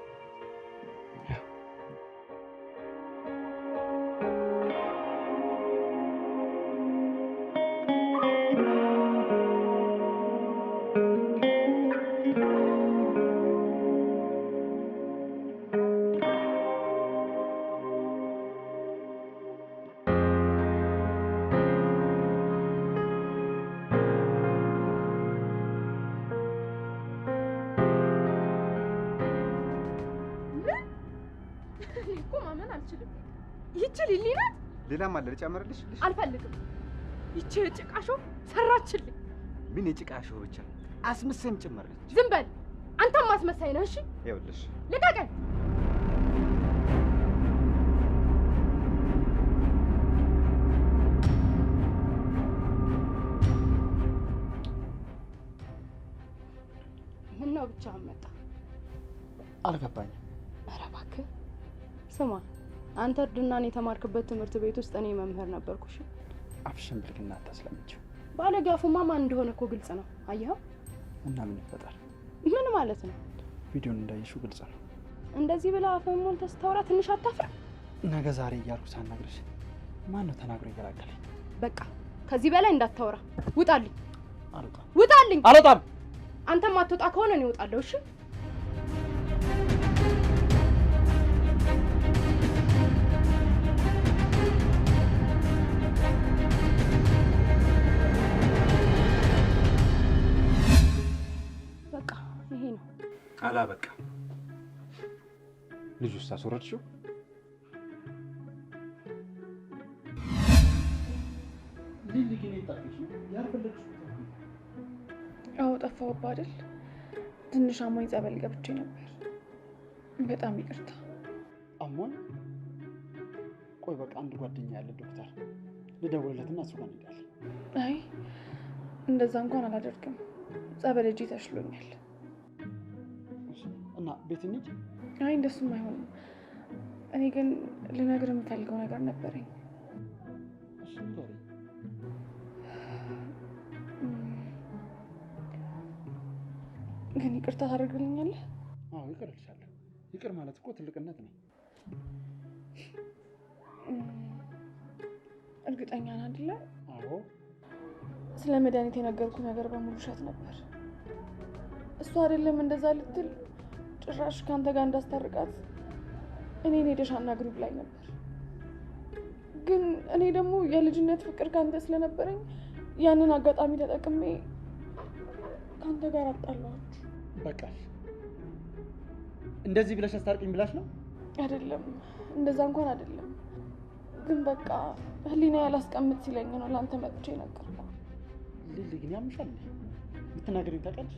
ማመን አልችልም። ይቺ ሊሊ ናት። ሌላም አለ ልጨምርልሽ? አልፈልግም። ይቺ የጭቃሾ ሰራችልኝ። ምን የጭቃሾ ብቻ አስመሰይም ጭምርልሽ። ዝም በል አንተም አስመሳይ ነህ። እሺ ይኸውልሽ ልቀቀኝ። ምነው ብቻህን መጣ? አልገባኝም። ኧረ እባክህ ስማ፣ አንተ እርድናን የተማርክበት ትምህርት ቤት ውስጥ እኔ መምህር ነበርኩሽ። አፍሽን ብልግና አታስለምጪው። ባለጋፉማ ማን እንደሆነ እኮ ግልጽ ነው። አየኸው? እና ምን ይፈጠር? ምን ማለት ነው? ቪዲዮን እንዳየሽው ግልጽ ነው። እንደዚህ ብላ አፈን ሞልተህ ስታወራ ትንሽ አታፍርም? ነገ ዛሬ እያልኩ ሳናግርሽ ማን ነው ተናግሮ ይገላገለኝ? በቃ ከዚህ በላይ እንዳታወራ። ውጣልኝ። አልወጣም። ውጣልኝ። አልወጣም። አንተም አትወጣ ከሆነ እኔ እወጣለሁ። እሺ በቃ ይሄ ነው። አላበቃ ልጁ አስወረድሽው? ሊሊ ግን የታውቂሽ ያልፈለግሽው? አዎ ጠፋሁብህ አይደል? ትንሽ አሞኝ ጸበል ገብቼ ነበር። በጣም ይቅርታ። አሞኝ? ቆይ በቃ አንድ ጓደኛ ያለ ዶክተር ልደውልለትና እሱ ጋር እንሄዳለን። አይ እንደዛ እንኳን አላደርግም። ጸበል እጄ ተሽሎኛል። እና ቤት እንሂድ? አይ እንደሱም አይሆንም። እኔ ግን ልነግርህ የምፈልገው ነገር ነበረኝ። እሺ ንገሪኝ። ግን ይቅርታ ታደርግልኛለህ? አዎ ይቅር እልሻለሁ። ይቅር ማለት እኮ ትልቅነት ነው። እርግጠኛ ነህ አይደለ? አዎ። ስለ መድኃኒት የነገርኩህ ነገር በሙሉ ውሸት ነበር። እሱ አይደለም እንደዛ ልትል ጭራሽ ከአንተ ጋር እንዳስታርቃት እኔን ሄደሽ አናግሪ ብላኝ ነበር። ግን እኔ ደግሞ የልጅነት ፍቅር ከአንተ ስለነበረኝ ያንን አጋጣሚ ተጠቅሜ ከአንተ ጋር አጣላኋችሁ። በቃሽ። እንደዚህ ብለሽ አስታርቂኝ ብላሽ ነው? አይደለም፣ እንደዛ እንኳን አይደለም። ግን በቃ ህሊና ያላስቀምጥ ሲለኝ ነው ለአንተ መጥቼ ነገርኩ። ሊሊ ግን ያምሻል። የምትናገሪኝ ታውቂያለሽ?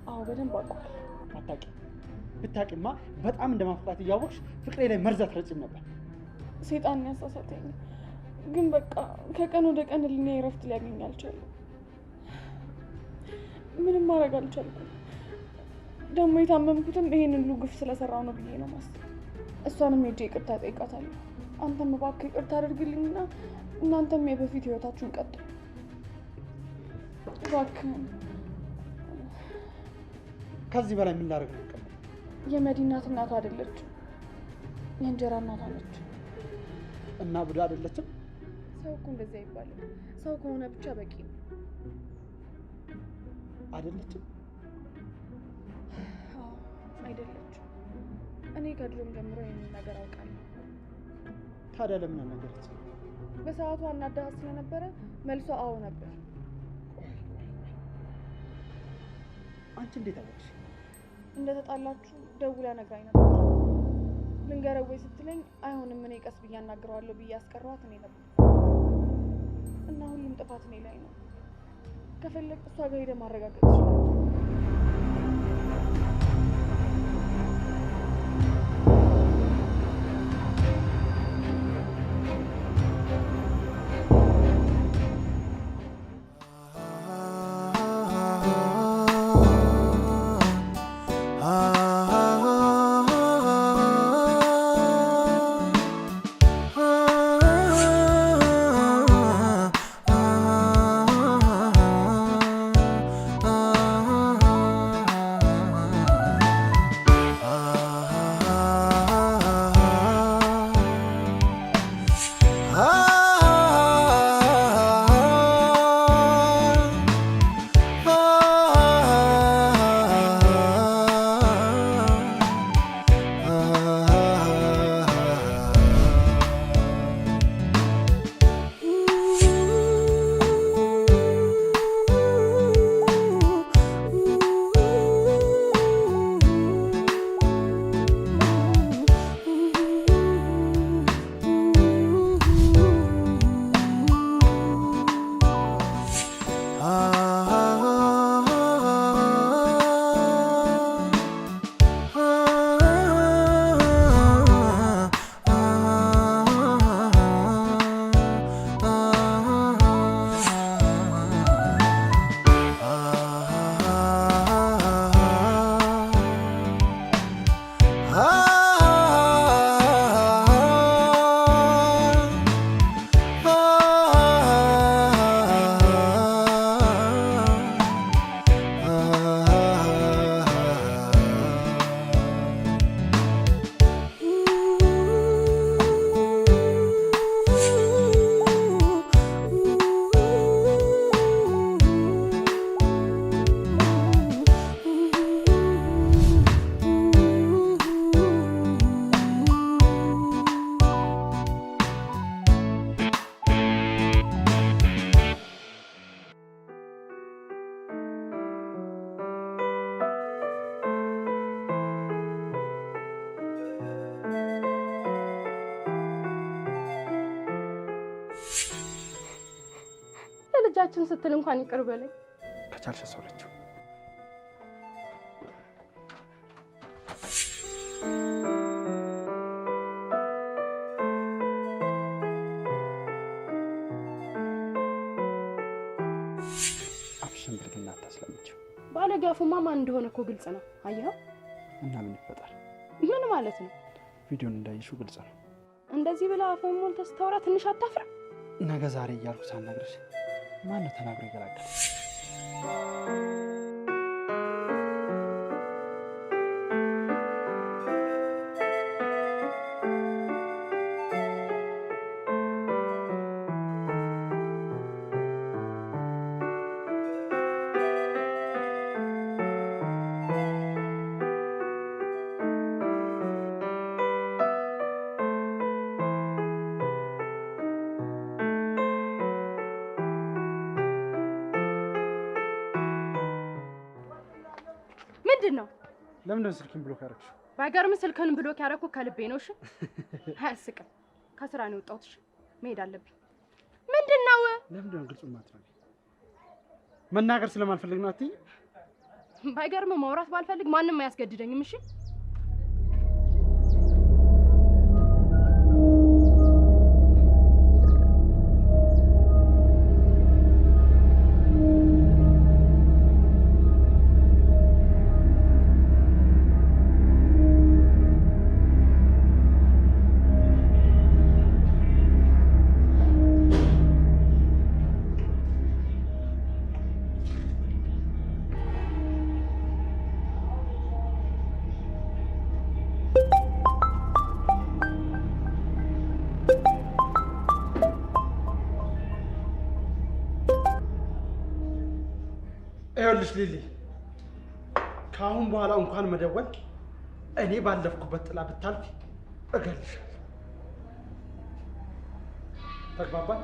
አዎ በደንብ አውቀዋለሁ። አታውቂም? ብታውቂማ በጣም እንደማፍቃት እያወቅሽ ፍቅሬ ላይ መርዝ አትረጭም ነበር። ሴጣን ያሳሳተኝ። ግን በቃ ከቀን ወደ ቀን ህሊና እረፍት ሊያገኝ አልቻለም። ምንም ማድረግ አልቻልኩም። ደግሞ የታመምኩትም ይሄን ሁሉ ግፍ ስለሰራው ነው ብዬ ነው ማስብ። እሷንም ሄጄ ይቅርታ ጠይቃታለሁ። አንተም እባክህ ይቅርታ አድርግልኝና እናንተም የበፊት ህይወታችሁን ቀጥሉ እባክህ። ከዚህ በላይ ምን ላደርግ ነው? የመዲናት እናቷ አይደለችም፣ የእንጀራ እናቷ ነች። እና ቡዳ አይደለችም? ሰው እኮ እንደዛ ይባላል። ሰው ከሆነ ብቻ በቂ ነው። አይደለችም? አዎ አይደለችም። እኔ ከድሮም ጀምሮ ይህንን ነገር አውቃለሁ። ታዲያ ለምን አልነገረች? በሰዓቱ አናዳሃት ስለነበረ መልሷ አዎ ነበር። አንቺ እንዴት አወቅሽ? እንደተጣላችሁ ደውላ ነግራኝ ነበር። ልንገረው ወይ ስትለኝ አይሆንም እኔ ቀስ ብዬ አናግረዋለሁ ብዬ ያስቀረዋት እኔ ነበር። እና ሁሉም ጥፋት እኔ ላይ ነው። ከፈለግ እሷ ጋር ሄደህ ማረጋገጥ ይችላል። ለልጃችን ስትል እንኳን ይቅር በለኝ። ከቻልሽ አስወረችው። አፍሽን ብርግና አታስለምጪው። ባለጌ አፉማ ማን እንደሆነ እኮ ግልጽ ነው። አየኸው? እና ምን ይፈጠር? ምን ማለት ነው? ቪዲዮን እንዳይሽው ግልጽ ነው። እንደዚህ ብላ አፈን ሞልተህ ስታወራ ትንሽ አታፍርም? ነገ ዛሬ እያልኩ ሳናግርሽ ማን ነው ተናግሮ ይገላገል? ምንድነው? ለምን ነው ስልክን ብሎክ ያደረግሽው? ባይገርም ስልክን ብሎክ ያደረኩት ከልቤ ነው። እሺ አያስቅም። ከስራ ነው የወጣሁት። እሺ መሄድ አለብኝ። ምንድነው? ለምን ነው ግልጽ ማትነግሪኝ? መናገር ስለማልፈልግ ነው አትይኝ? ባይገርም ማውራት ባልፈልግ ማንንም አያስገድደኝም። እሺ ይኸውልሽ ሊሊ፣ ከአሁን በኋላ እንኳን መደወል እኔ ባለፍኩበት ጥላ ብታልፊ እገልሻለሁ። ተግባባን?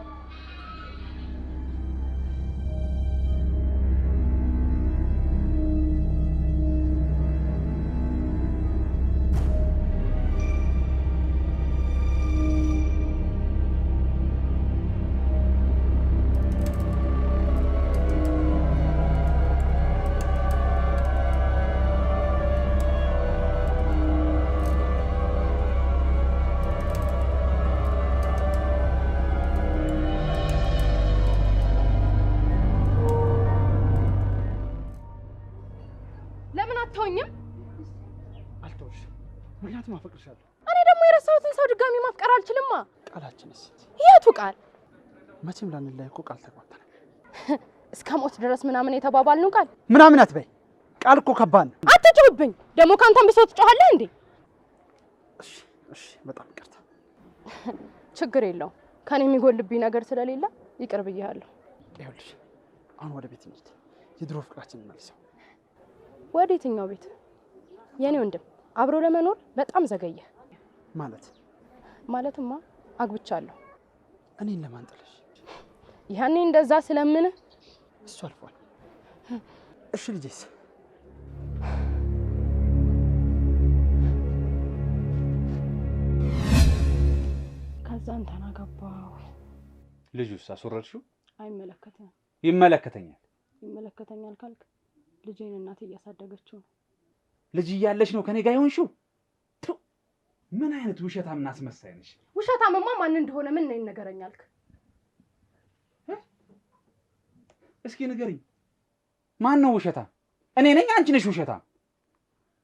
ምክንያቱም አፈቅርሻለሁ። እኔ ደግሞ የረሳሁትን ሰው ድጋሚ ማፍቀር አልችልማ። ቃላችንስ? የቱ ቃል? መቼም ላንለያይ እኮ ቃል ተግባብተናል። እስከ ሞት ድረስ ምናምን የተባባልነው ቃል ምናምን አትበይ። ቃል እኮ ከባድ ነው። አትጮህብኝ። ደግሞ ካንተም ብሶ ትጮሃለህ እንዴ? እሺ እሺ፣ በጣም ይቅርታ። ችግር የለውም። ከኔ የሚጎልብኝ ነገር ስለሌለ ይቅር ብዬሃለሁ። ይኸውልሽ፣ አሁን ወደ ቤት እንሂድ። የድሮ ፍቅራችንን እንመልሰው። ወደ የትኛው ቤት? የኔ ወንድም አብሮ ለመኖር በጣም ዘገየ። ማለትማ አግብቻለሁ። እኔን ለማን ጥለሽ? ያኔ እንደዛ ስለምን እሱ አልፏል። እሺ ልጄስ? ከዛ እንተና ገባሁ። ልጁስ አስወረድሽው? አይመለከተኝም። ይመለከተኛል። ይመለከተኛል ካልክ ልጄን እናቴ እያሳደገችው ነው። ልጅ እያለሽ ነው ከኔ ጋር ይሆንሽው? ምን አይነት ውሸታምና አስመሳይ ነሽ? ውሸታምማ ማን እንደሆነ ምን ነው ይነገረኛልክ? እስኪ ንገሪኝ፣ ማን ነው ውሸታም? እኔ ነኝ? አንቺ ነሽ ውሸታም?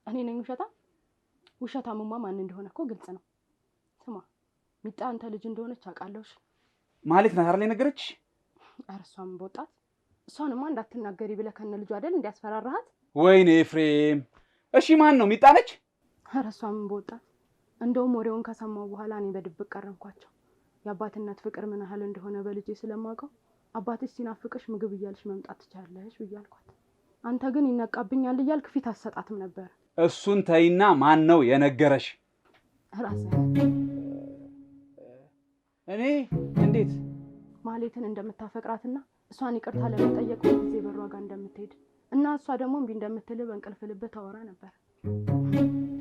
እኔ ነኝ ውሸታም? ውሸታምማ ማን እንደሆነ እኮ ግልጽ ነው። ስማ፣ ሚጣ አንተ ልጅ እንደሆነች አውቃለሁ። ማለት ናት አይደል የነገረችሽ? ኧረ እሷም በወጣት እሷንማ እንዳትናገሪ ብለህ ከነ ልጁ አይደል እንዲያስፈራራሃት? ወይኔ ኤፍሬም። እሺ ማን ነው? ሚጣ ነች? ኧረ እሷም በወጣት እንደውም ወሬውን ከሰማው በኋላ እኔ በድብቅ ቀረምኳቸው። የአባትነት ፍቅር ምን ያህል እንደሆነ በልጄ ስለማውቀው አባትሽ ሲናፍቅሽ ምግብ እያልሽ መምጣት ትችያለሽ ብያልኳት። አንተ ግን ይነቃብኛል እያልክ ፊት አሰጣትም ነበር። እሱን ተይና ማን ነው የነገረሽ? ራስህ። እኔ እንዴት ማህሌትን እንደምታፈቅራትና እሷን ይቅርታ ለመጠየቅ ጊዜ በሯ ጋር እንደምትሄድ እና እሷ ደግሞ እምቢ እንደምትልህ በእንቅልፍ ልብህ ታወራ ነበር።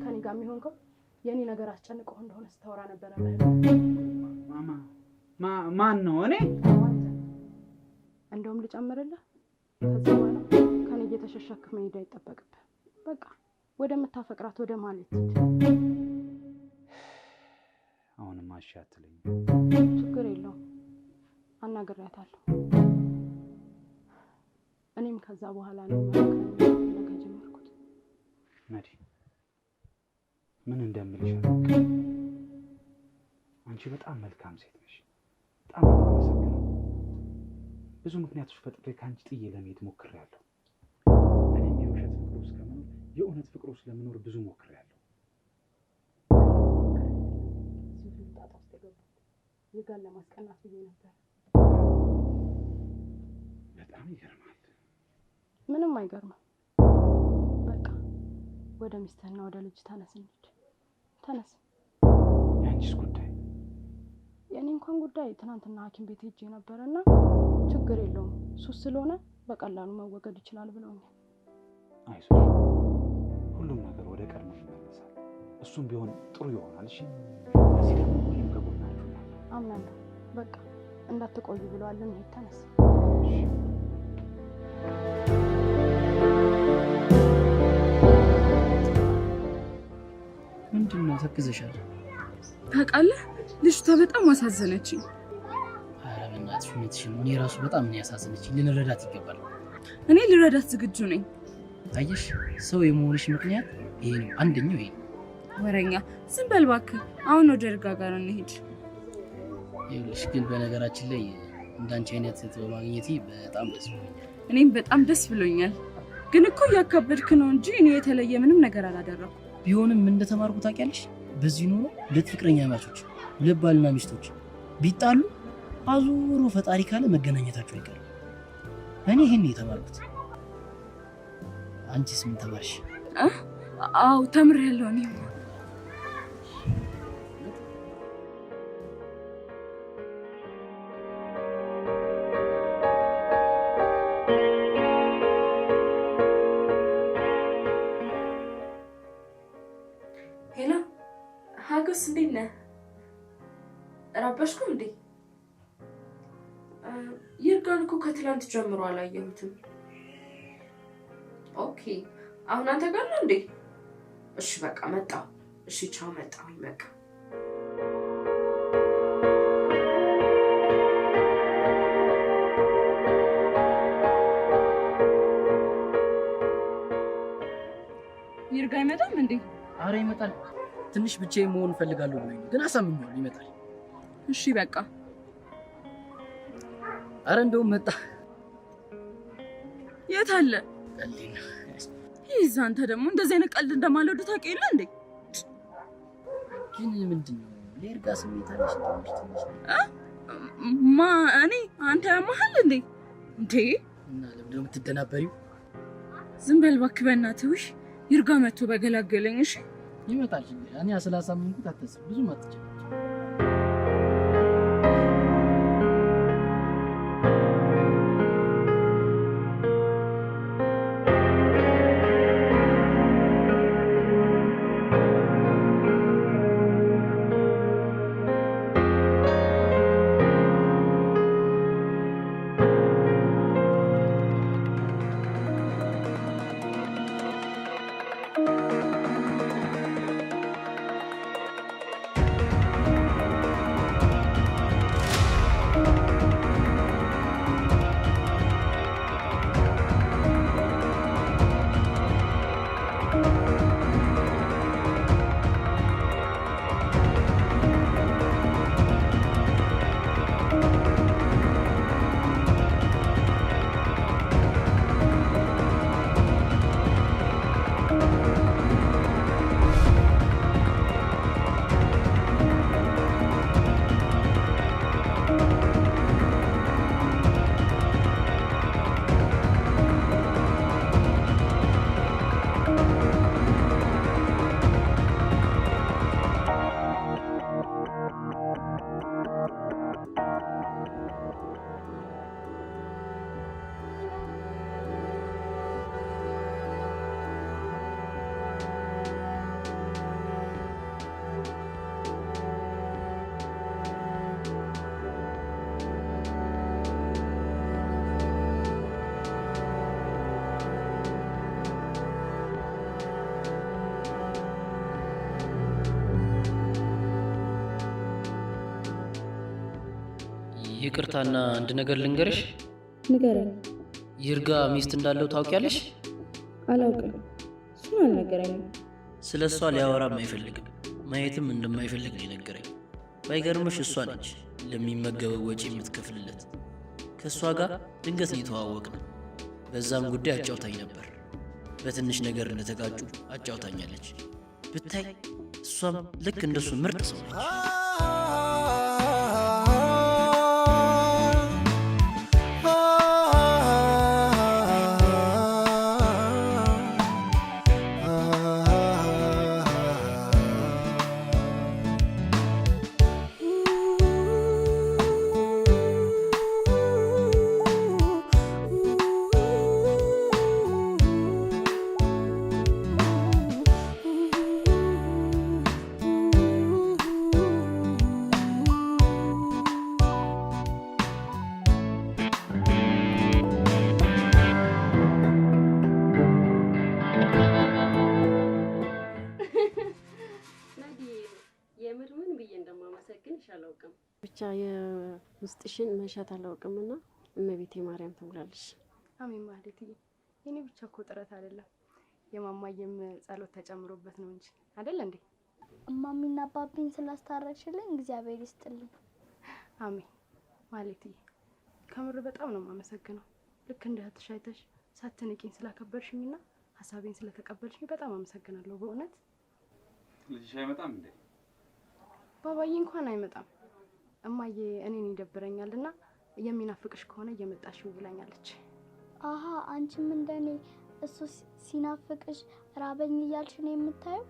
ከኔ ጋር የሚሆንከው የኔ ነገር አስጨንቀው እንደሆነ ስታወራ ነበር። ማን ነው? እኔ እንደውም ልጨምርልህ፣ ከዚህ በኋላ ከኔ እየተሸሸክ መሄድ አይጠበቅብህ። በቃ ወደምታፈቅራት ወደ ማለት አሁንም አሺ አትለኝ። ችግር የለውም አናግሬያታለሁ። እኔም ከዛ በኋላ ነው መለከ ጀመርኩት። መዲ ምን እንደምልሽ አላውቅም። አንቺ በጣም መልካም ሴት ነሽ። በጣም አመሰግናለሁ። ብዙ ምክንያቶች ፈጥሬ ከአንቺ ጥዬ ለመሄድ ሞክሬያለሁ። እኔም የውሸት ፍቅር ውስጥ ከመኖር የእውነት ፍቅር ውስጥ ለመኖር ብዙ ሞክሬያለሁ። ይጋል ለማስቀናት ብዬ ነበር። በጣም ይገርማል። ምንም አይገርምም። በቃ ወደ ሚስትህና ወደ ልጅ ተነስ እንሂድ። ተነስ። የአንቺስ ጉዳይ? የእኔ እንኳን ጉዳይ ትናንትና ሐኪም ቤት ሄጄ ነበርና ችግር የለውም ሱስ ስለሆነ በቀላሉ መወገድ ይችላል ብለውኛል። አይዞሽ፣ ሁሉም ነገር ወደ ቀድሞ ይመለሳል። እሱም ቢሆን ጥሩ ይሆናል። እሺ፣ እዚህ ደግሞ ሁሉም ከጎናችሁ ነው። አምናለሁ። በቃ እንዳትቆዩ ብለዋል። እንሂድ። ተነስ። ምንድን ነው ተክዘሻል? ታውቃለህ ልጅቷ በጣም አሳዘነችኝ። ኧረ በእናትሽ እውነትሽን ነው። እኔ ራሱ በጣም ነው ያሳዘነችኝ። ልንረዳት ይገባል። እኔ ልረዳት ዝግጁ ነኝ። አየሽ፣ ሰው የመሆንሽ ምክንያት ይሄ ነው። አንደኛው ይሄ ነው። ወረኛ ዝም በል እባክህ። አሁን ወደ እርጋ ጋር እንሂድ። ይኸውልሽ ግን በነገራችን ላይ እንዳንቺ አይነት በማግኘቴ በጣም ደስ ብሎኛል። እኔም በጣም ደስ ብሎኛል። ግን እኮ እያካበድክ ነው እንጂ እኔ የተለየ ምንም ነገር አላደረኩም። ቢሆንም ምን እንደተማርኩ ታውቂያለሽ? በዚህ ኑሮ ሁለት ፍቅረኛ ማቾች፣ ሁለት ባልና ሚስቶች ቢጣሉ አዙሮ ፈጣሪ ካለ መገናኘታቸው አይቀርም። እኔ ይሄን የተማርኩት። አንቺስ ምን ተማርሽ? አዎ ተምሬያለሁ። እኔም ሄሎ ሀጎስ፣ እንዴት ነህ? ረበሽኩ እንዴ? ይርጋን እኮ ከትላንት ጀምሮ አላየሁትም። ኦኬ፣ አሁን አንተ ጋር ነው እንዴ? እሺ በቃ መጣሁ። እሺ ቻው፣ መጣሁኝ በቃ። ይርጋ አይመጣም እንዴ? አረ ይመጣል። ትንሽ ብቻዬን መሆን እፈልጋለሁ ብሎኝ ነው፣ ግን አሳምኜዋለሁ ይመጣል። እሺ በቃ። አረ እንደውም መጣ። የት አለ? ቀልዴን ነው። ይዛ አንተ ደግሞ እንደዚህ አይነት ቀልድ እንደማልወድ ታውቂ የለ እንዴ? ግን ምንድን ነው ለይርጋ ስሜት አለሽ? ማ እኔ አንተ ያማሃል እንዴ? እንዴ እና ለምን የምትደናበሪው? ዝም በል እባክህ በእናትህ። ውሽ ይርጋ መጥቶ በገላገለኝ። እሺ ይመጣል። እኔ ስላሳመንኩት አትስብ፣ ብዙም አትጨነቂ። ይቅርታና አንድ ነገር ልንገርሽ። ንገረኝ። ይርጋ ሚስት እንዳለው ታውቂያለሽ? አላውቅም። እሱን አልነገረኝም። ስለ እሷ ሊያወራም አይፈልግም፣ ማየትም እንደማይፈልግ ነው የነገረኝ። ባይገርምሽ እሷ ነች ለሚመገበው ወጪ የምትከፍልለት። ከእሷ ጋር ድንገት እየተዋወቅን በዛም ጉዳይ አጫውታኝ ነበር። በትንሽ ነገር እንደተጋጩ አጫውታኛለች። ብታይ እሷም ልክ እንደሱ ምርጥ ሰው ነች። ብቻ የውስጥሽን መሻት አላውቅምና እመቤቴ ማርያም ትሙላልሽ። አሜን ማለትዬ። የኔ ብቻ እኮ ጥረት አይደለም የማማየም ጸሎት ተጨምሮበት ነው እንጂ አይደል እንዴ? እማሚና አባቢን ስላስታረቅሽልኝ እግዚአብሔር ይስጥልኝ። አሜን ማለትዬ። ከምር በጣም ነው የማመሰግነው። ልክ እንደ እህትሽ አይተሽ ሳትንቂኝ ስላከበርሽኝና ሀሳቤን ስለተቀበልሽኝ በጣም አመሰግናለሁ በእውነት። ልጅሽ አይመጣም እንዴ? ባባዬ እንኳን አይመጣም። እማዬ እኔን ይደብረኛልና የሚናፍቅሽ ከሆነ እየመጣሽ ብላኛለች። አሃ አንቺም እንደኔ እሱ ሲናፍቅሽ ራበኝ እያልሽ ነው የምታየው?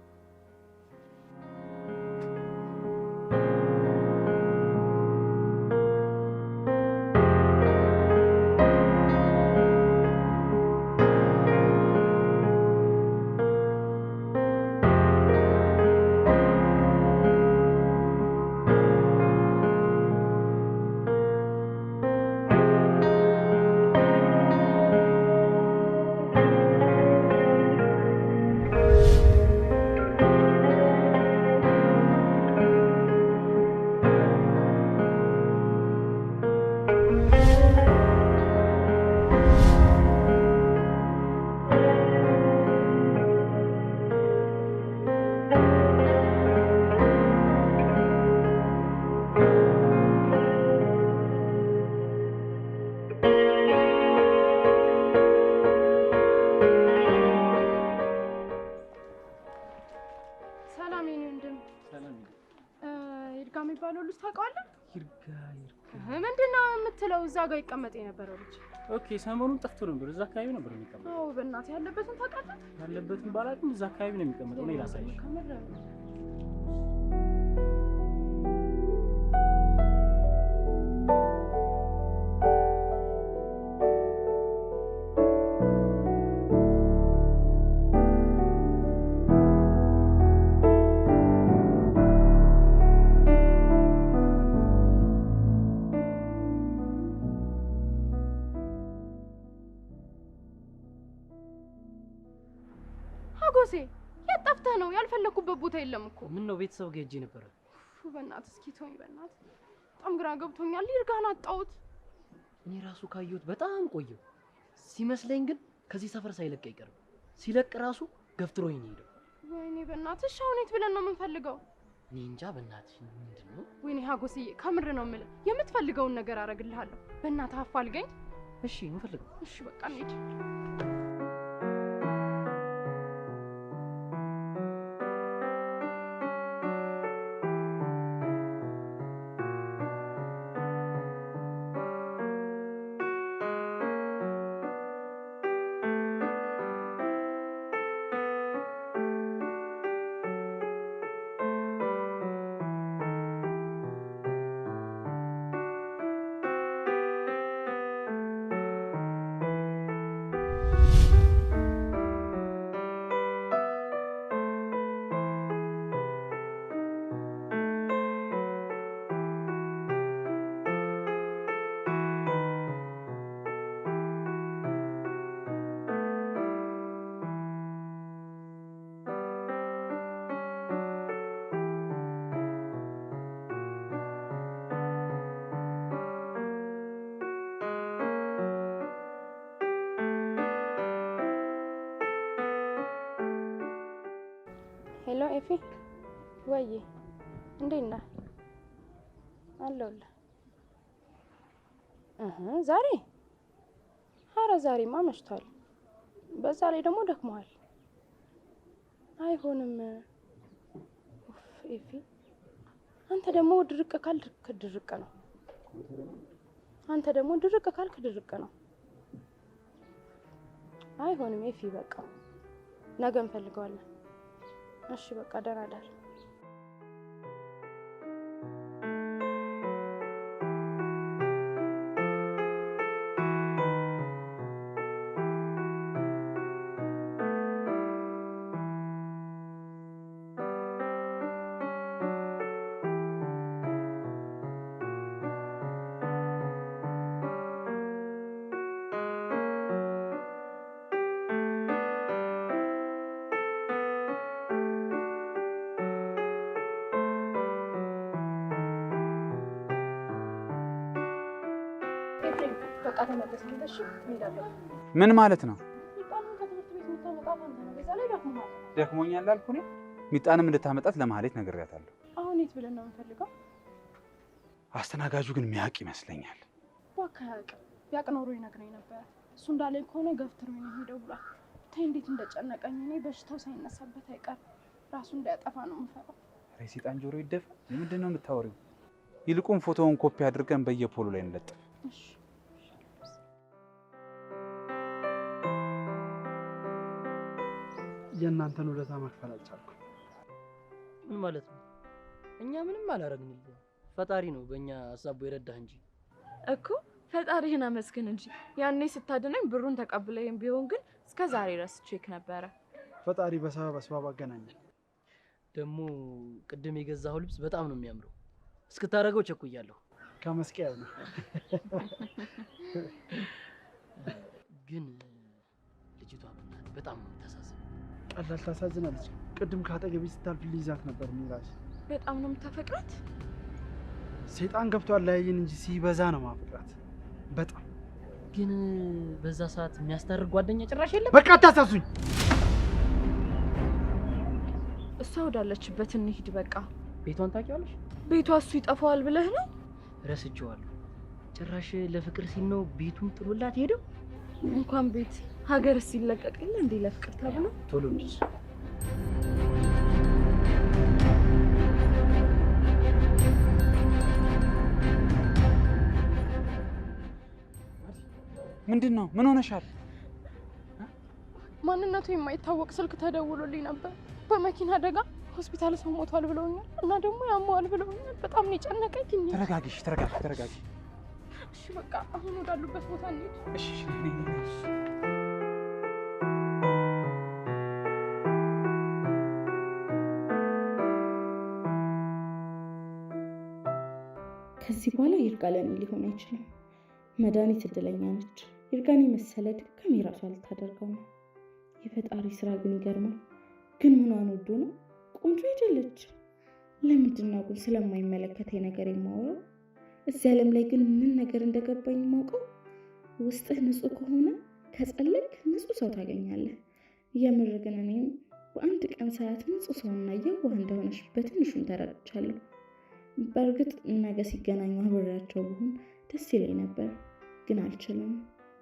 የሚባለው ልጅ ታውቀዋለህ? ይርጋ ምንድነው የምትለው? እዛ ጋር ይቀመጥ የነበረው ልጅ። ኦኬ፣ ሰሞኑን ጠፍቶ ነበር። እዛ አካባቢ ነበር የሚቀመጠው። አዎ፣ በእናትህ ያለበትን ታውቃለህ? ያለበትን ባላውቅም እዛ አካባቢ ነው የሚቀመጠው። እኔ ላሳይሽ። ሀጎሴ የት ጠፍተህ ነው? ያልፈለኩበት ቦታ የለም እኮ። ምን ነው ቤተሰብ ጋር ሄጄ ነበር። በእናትህ እስኪ ተወኝ በእናትህ። በጣም ግራ ገብቶኛል። ይርጋን አጣሁት። እኔ ራሱ ካየሁት በጣም ቆየው ሲመስለኝ፣ ግን ከዚህ ሰፈር ሳይለቅ አይቀርም። ሲለቅ ራሱ ገፍትሮኝ ነው ሄደው። ወይኔ በእናትህ እሺ፣ አሁን የት ብለን ነው የምንፈልገው? እኔ እንጃ በእናትሽ ምንድነው? ወይኔ ሀጎስዬ፣ ከምር ነው የምልህ። የምትፈልገውን ነገር አደርግልሃለሁ። በእናትህ አፋልገኝ። እሺ እንፈልገው። እሺ በቃ እንሂድ። ኤፊ ወይ እንዴት ነህ? አለሁልህ። ዛሬ ኧረ ዛሬማ መሽቷል። በዛ ላይ ደግሞ ደክመዋል። አይሆንም። ኤፊ አንተ ደግሞ ድርቅ ካልክ ድርቅ ነው። አንተ ደግሞ ድርቅ ካልክ ድርቅ ነው። አይሆንም ኤፊ በቃ ነገ እንፈልገዋለን። እሺ በቃ ደህና እደር። በቃ ተመለስ። እሺ እንሄዳለን። ምን ማለት ነው? ሚጣንም ከትምህርት ቤት የምታመጣት አንተ ነህ። በዛ ላይ ደክሞሃል። ደክሞኛል አልኩ እኔ። ሚጣንም እንድታመጣት ለማህሌት ነግሬያታለሁ። አሁን የት ብለን ነው የምንፈልገው? አስተናጋጁ ግን የሚያውቅ ይመስለኛል። እባክህ አያውቅም። ቢያውቅ ኖሮ ይነግረኝ ነበር። እሱ እንዳለኝ ከሆነ ገፍትሮኝ ነው ሄደው ብሏል። ብታይ እንዴት እንደጨነቀኝ። እኔ በሽታው ሳይነሳበት አይቀር ራሱ እንዳያጠፋ ነው የምፈራው። ኧረ ሰይጣን ጆሮ ይደፋ። ምንድን ነው የምታወሪው? ይልቁን ፎቶውን ኮፒ አድርገን በየፖሉ ላይ እንለጥፍ። እሺ የእናንተን ውለታ መክፈል አልቻልኩም። ምን ማለት ነው? እኛ ምንም አላረግንልህም። ፈጣሪ ነው በእኛ አሳቦ የረዳህ እንጂ እኮ ፈጣሪህን አመስግን እንጂ። ያኔ ስታድነኝ ብሩን ተቀብለኝ ቢሆን ግን እስከ ዛሬ ረስቼክ ነበረ። ፈጣሪ በሰበብ አስባብ አገናኘን። ደግሞ ቅድም የገዛኸው ልብስ በጣም ነው የሚያምረው። እስክታደርገው ቸኩያለሁ። ከመስቀያው ነው። ግን ልጅቷ በጣም ነው የምታሳዝነው። ቀላል ታሳዝናለች። ቅድም ከአጠገቤ ስታልፍ ልይዛት ነበር ሚራጅ። በጣም ነው የምታፈቅራት። ሰይጣን ገብቶ አለያየን እንጂ ሲበዛ ነው ማፈቅራት። በጣም ግን በዛ ሰዓት የሚያስታርቅ ጓደኛ ጭራሽ የለም። በቃ አታሳሱኝ። እሷ ወዳለችበት እንሂድ በቃ። ቤቷን ታውቂዋለሽ? ቤቷ እሱ ይጠፋዋል ብለህ ነው? ረስቼዋለሁ። ጭራሽ ለፍቅር ሲል ነው ቤቱን ጥሎላት ሄደው። እንኳን ቤት ሀገር ሲለቀቅ የለ እንዴ ለፍቅር ተብሎ። ቶሎ እንጂ ምንድን ነው? ምን ሆነሻል? ማንነቱ የማይታወቅ ስልክ ተደውሎልኝ ነበር። በመኪና አደጋ ሆስፒታል ሰው ሞቷል ብለውኛል እና ደግሞ ያመዋል ብለውኛል። በጣም ነው የጨነቀኝ። ተረጋጊሽ፣ ተረጋጊ። እሺ በቃ አሁን ወዳሉበት ቦታ እንሂድ። እሺ ከዚህ በኋላ ይርጋ ለኔ ሊሆን አይችልም። መድኃኒት እድለኛ ነች። ይርጋን የመሰለ ድካም የራሷ ልታደርገው ነው። የፈጣሪ ስራ ግን ይገርማል። ግን ምኗን ወዶ ነው? ቆንጆ አይደለች። ለምንድን ነው ግን ስለማይመለከተኝ ነገር የማወራው? እዚህ ዓለም ላይ ግን ምን ነገር እንደገባኝ የማውቀው ውስጥህ ንጹህ ከሆነ ከጸለቅ ንጹህ ሰው ታገኛለህ። የምር ግን እኔም በአንድ ቀን ሳያት ንጹህ ሰውና የዋህ እንደሆነች በትንሹም ተረድቻለሁ። በእርግጥ ነገ ሲገናኙ አብሬያቸው ብሆን ደስ ይለኝ ነበር፣ ግን አልችልም።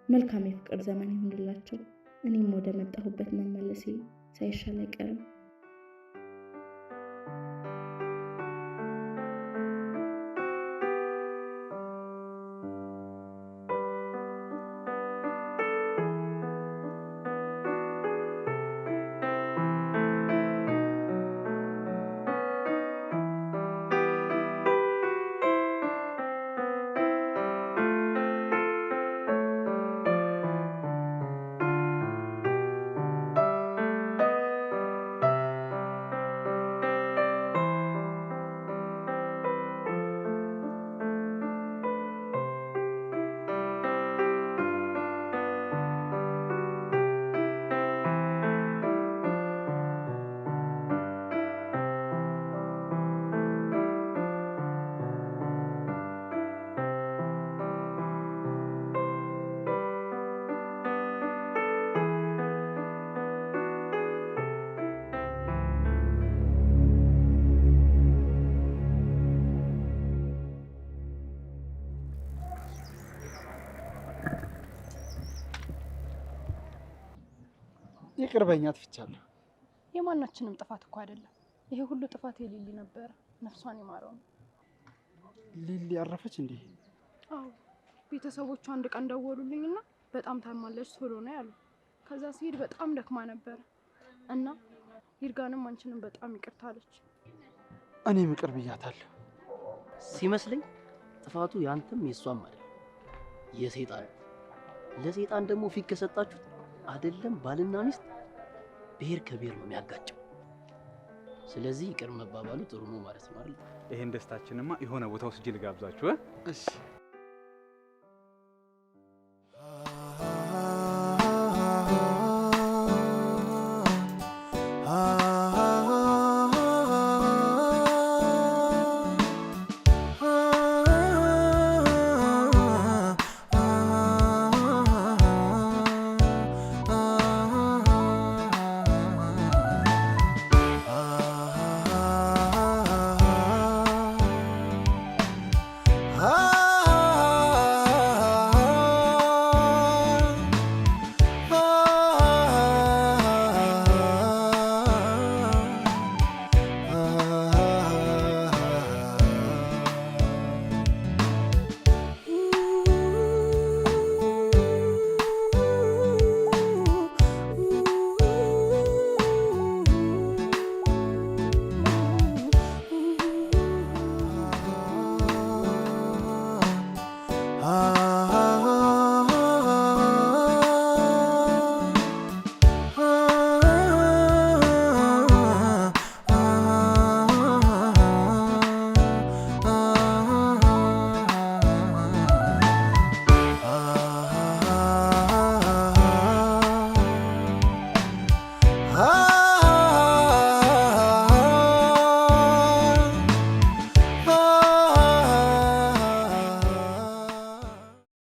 መልካም የፍቅር ዘመን ይሁንላቸው። እኔም ወደ መጣሁበት መመለሴ ሳይሻል አይቀርም። ይቅር በይኝ፣ አጥፍቻለሁ። የማናችንም ጥፋት እኮ አይደለም። ይሄ ሁሉ ጥፋት የሊሊ ነበረ። ነፍሷን ይማረው ነው። ሊሊ አረፈች እንዴ? አዎ፣ ቤተሰቦቿ አንድ ቀን ደወሉልኝና በጣም ታማለች ቶሎ ነው ያሉ። ከዛ ሲሄድ በጣም ደክማ ነበረ እና ይርጋንም አንቺንም በጣም ይቅርታ አለች። እኔም ይቅር ብያታለሁ። ሲመስለኝ ጥፋቱ ያንተም የሷም አይደለም፣ የሰይጣን። ለሰይጣን ደግሞ ፊት ከሰጣችሁት አይደለም ባልና ሚስት ብሔር ከብሔር ነው የሚያጋጨው። ስለዚህ ይቅር መባባሉ ጥሩ ነው ማለት ነው አይደል? ይሄን ደስታችንማ የሆነ ቦታ ወስጄ ልጋብዛችሁ። እሺ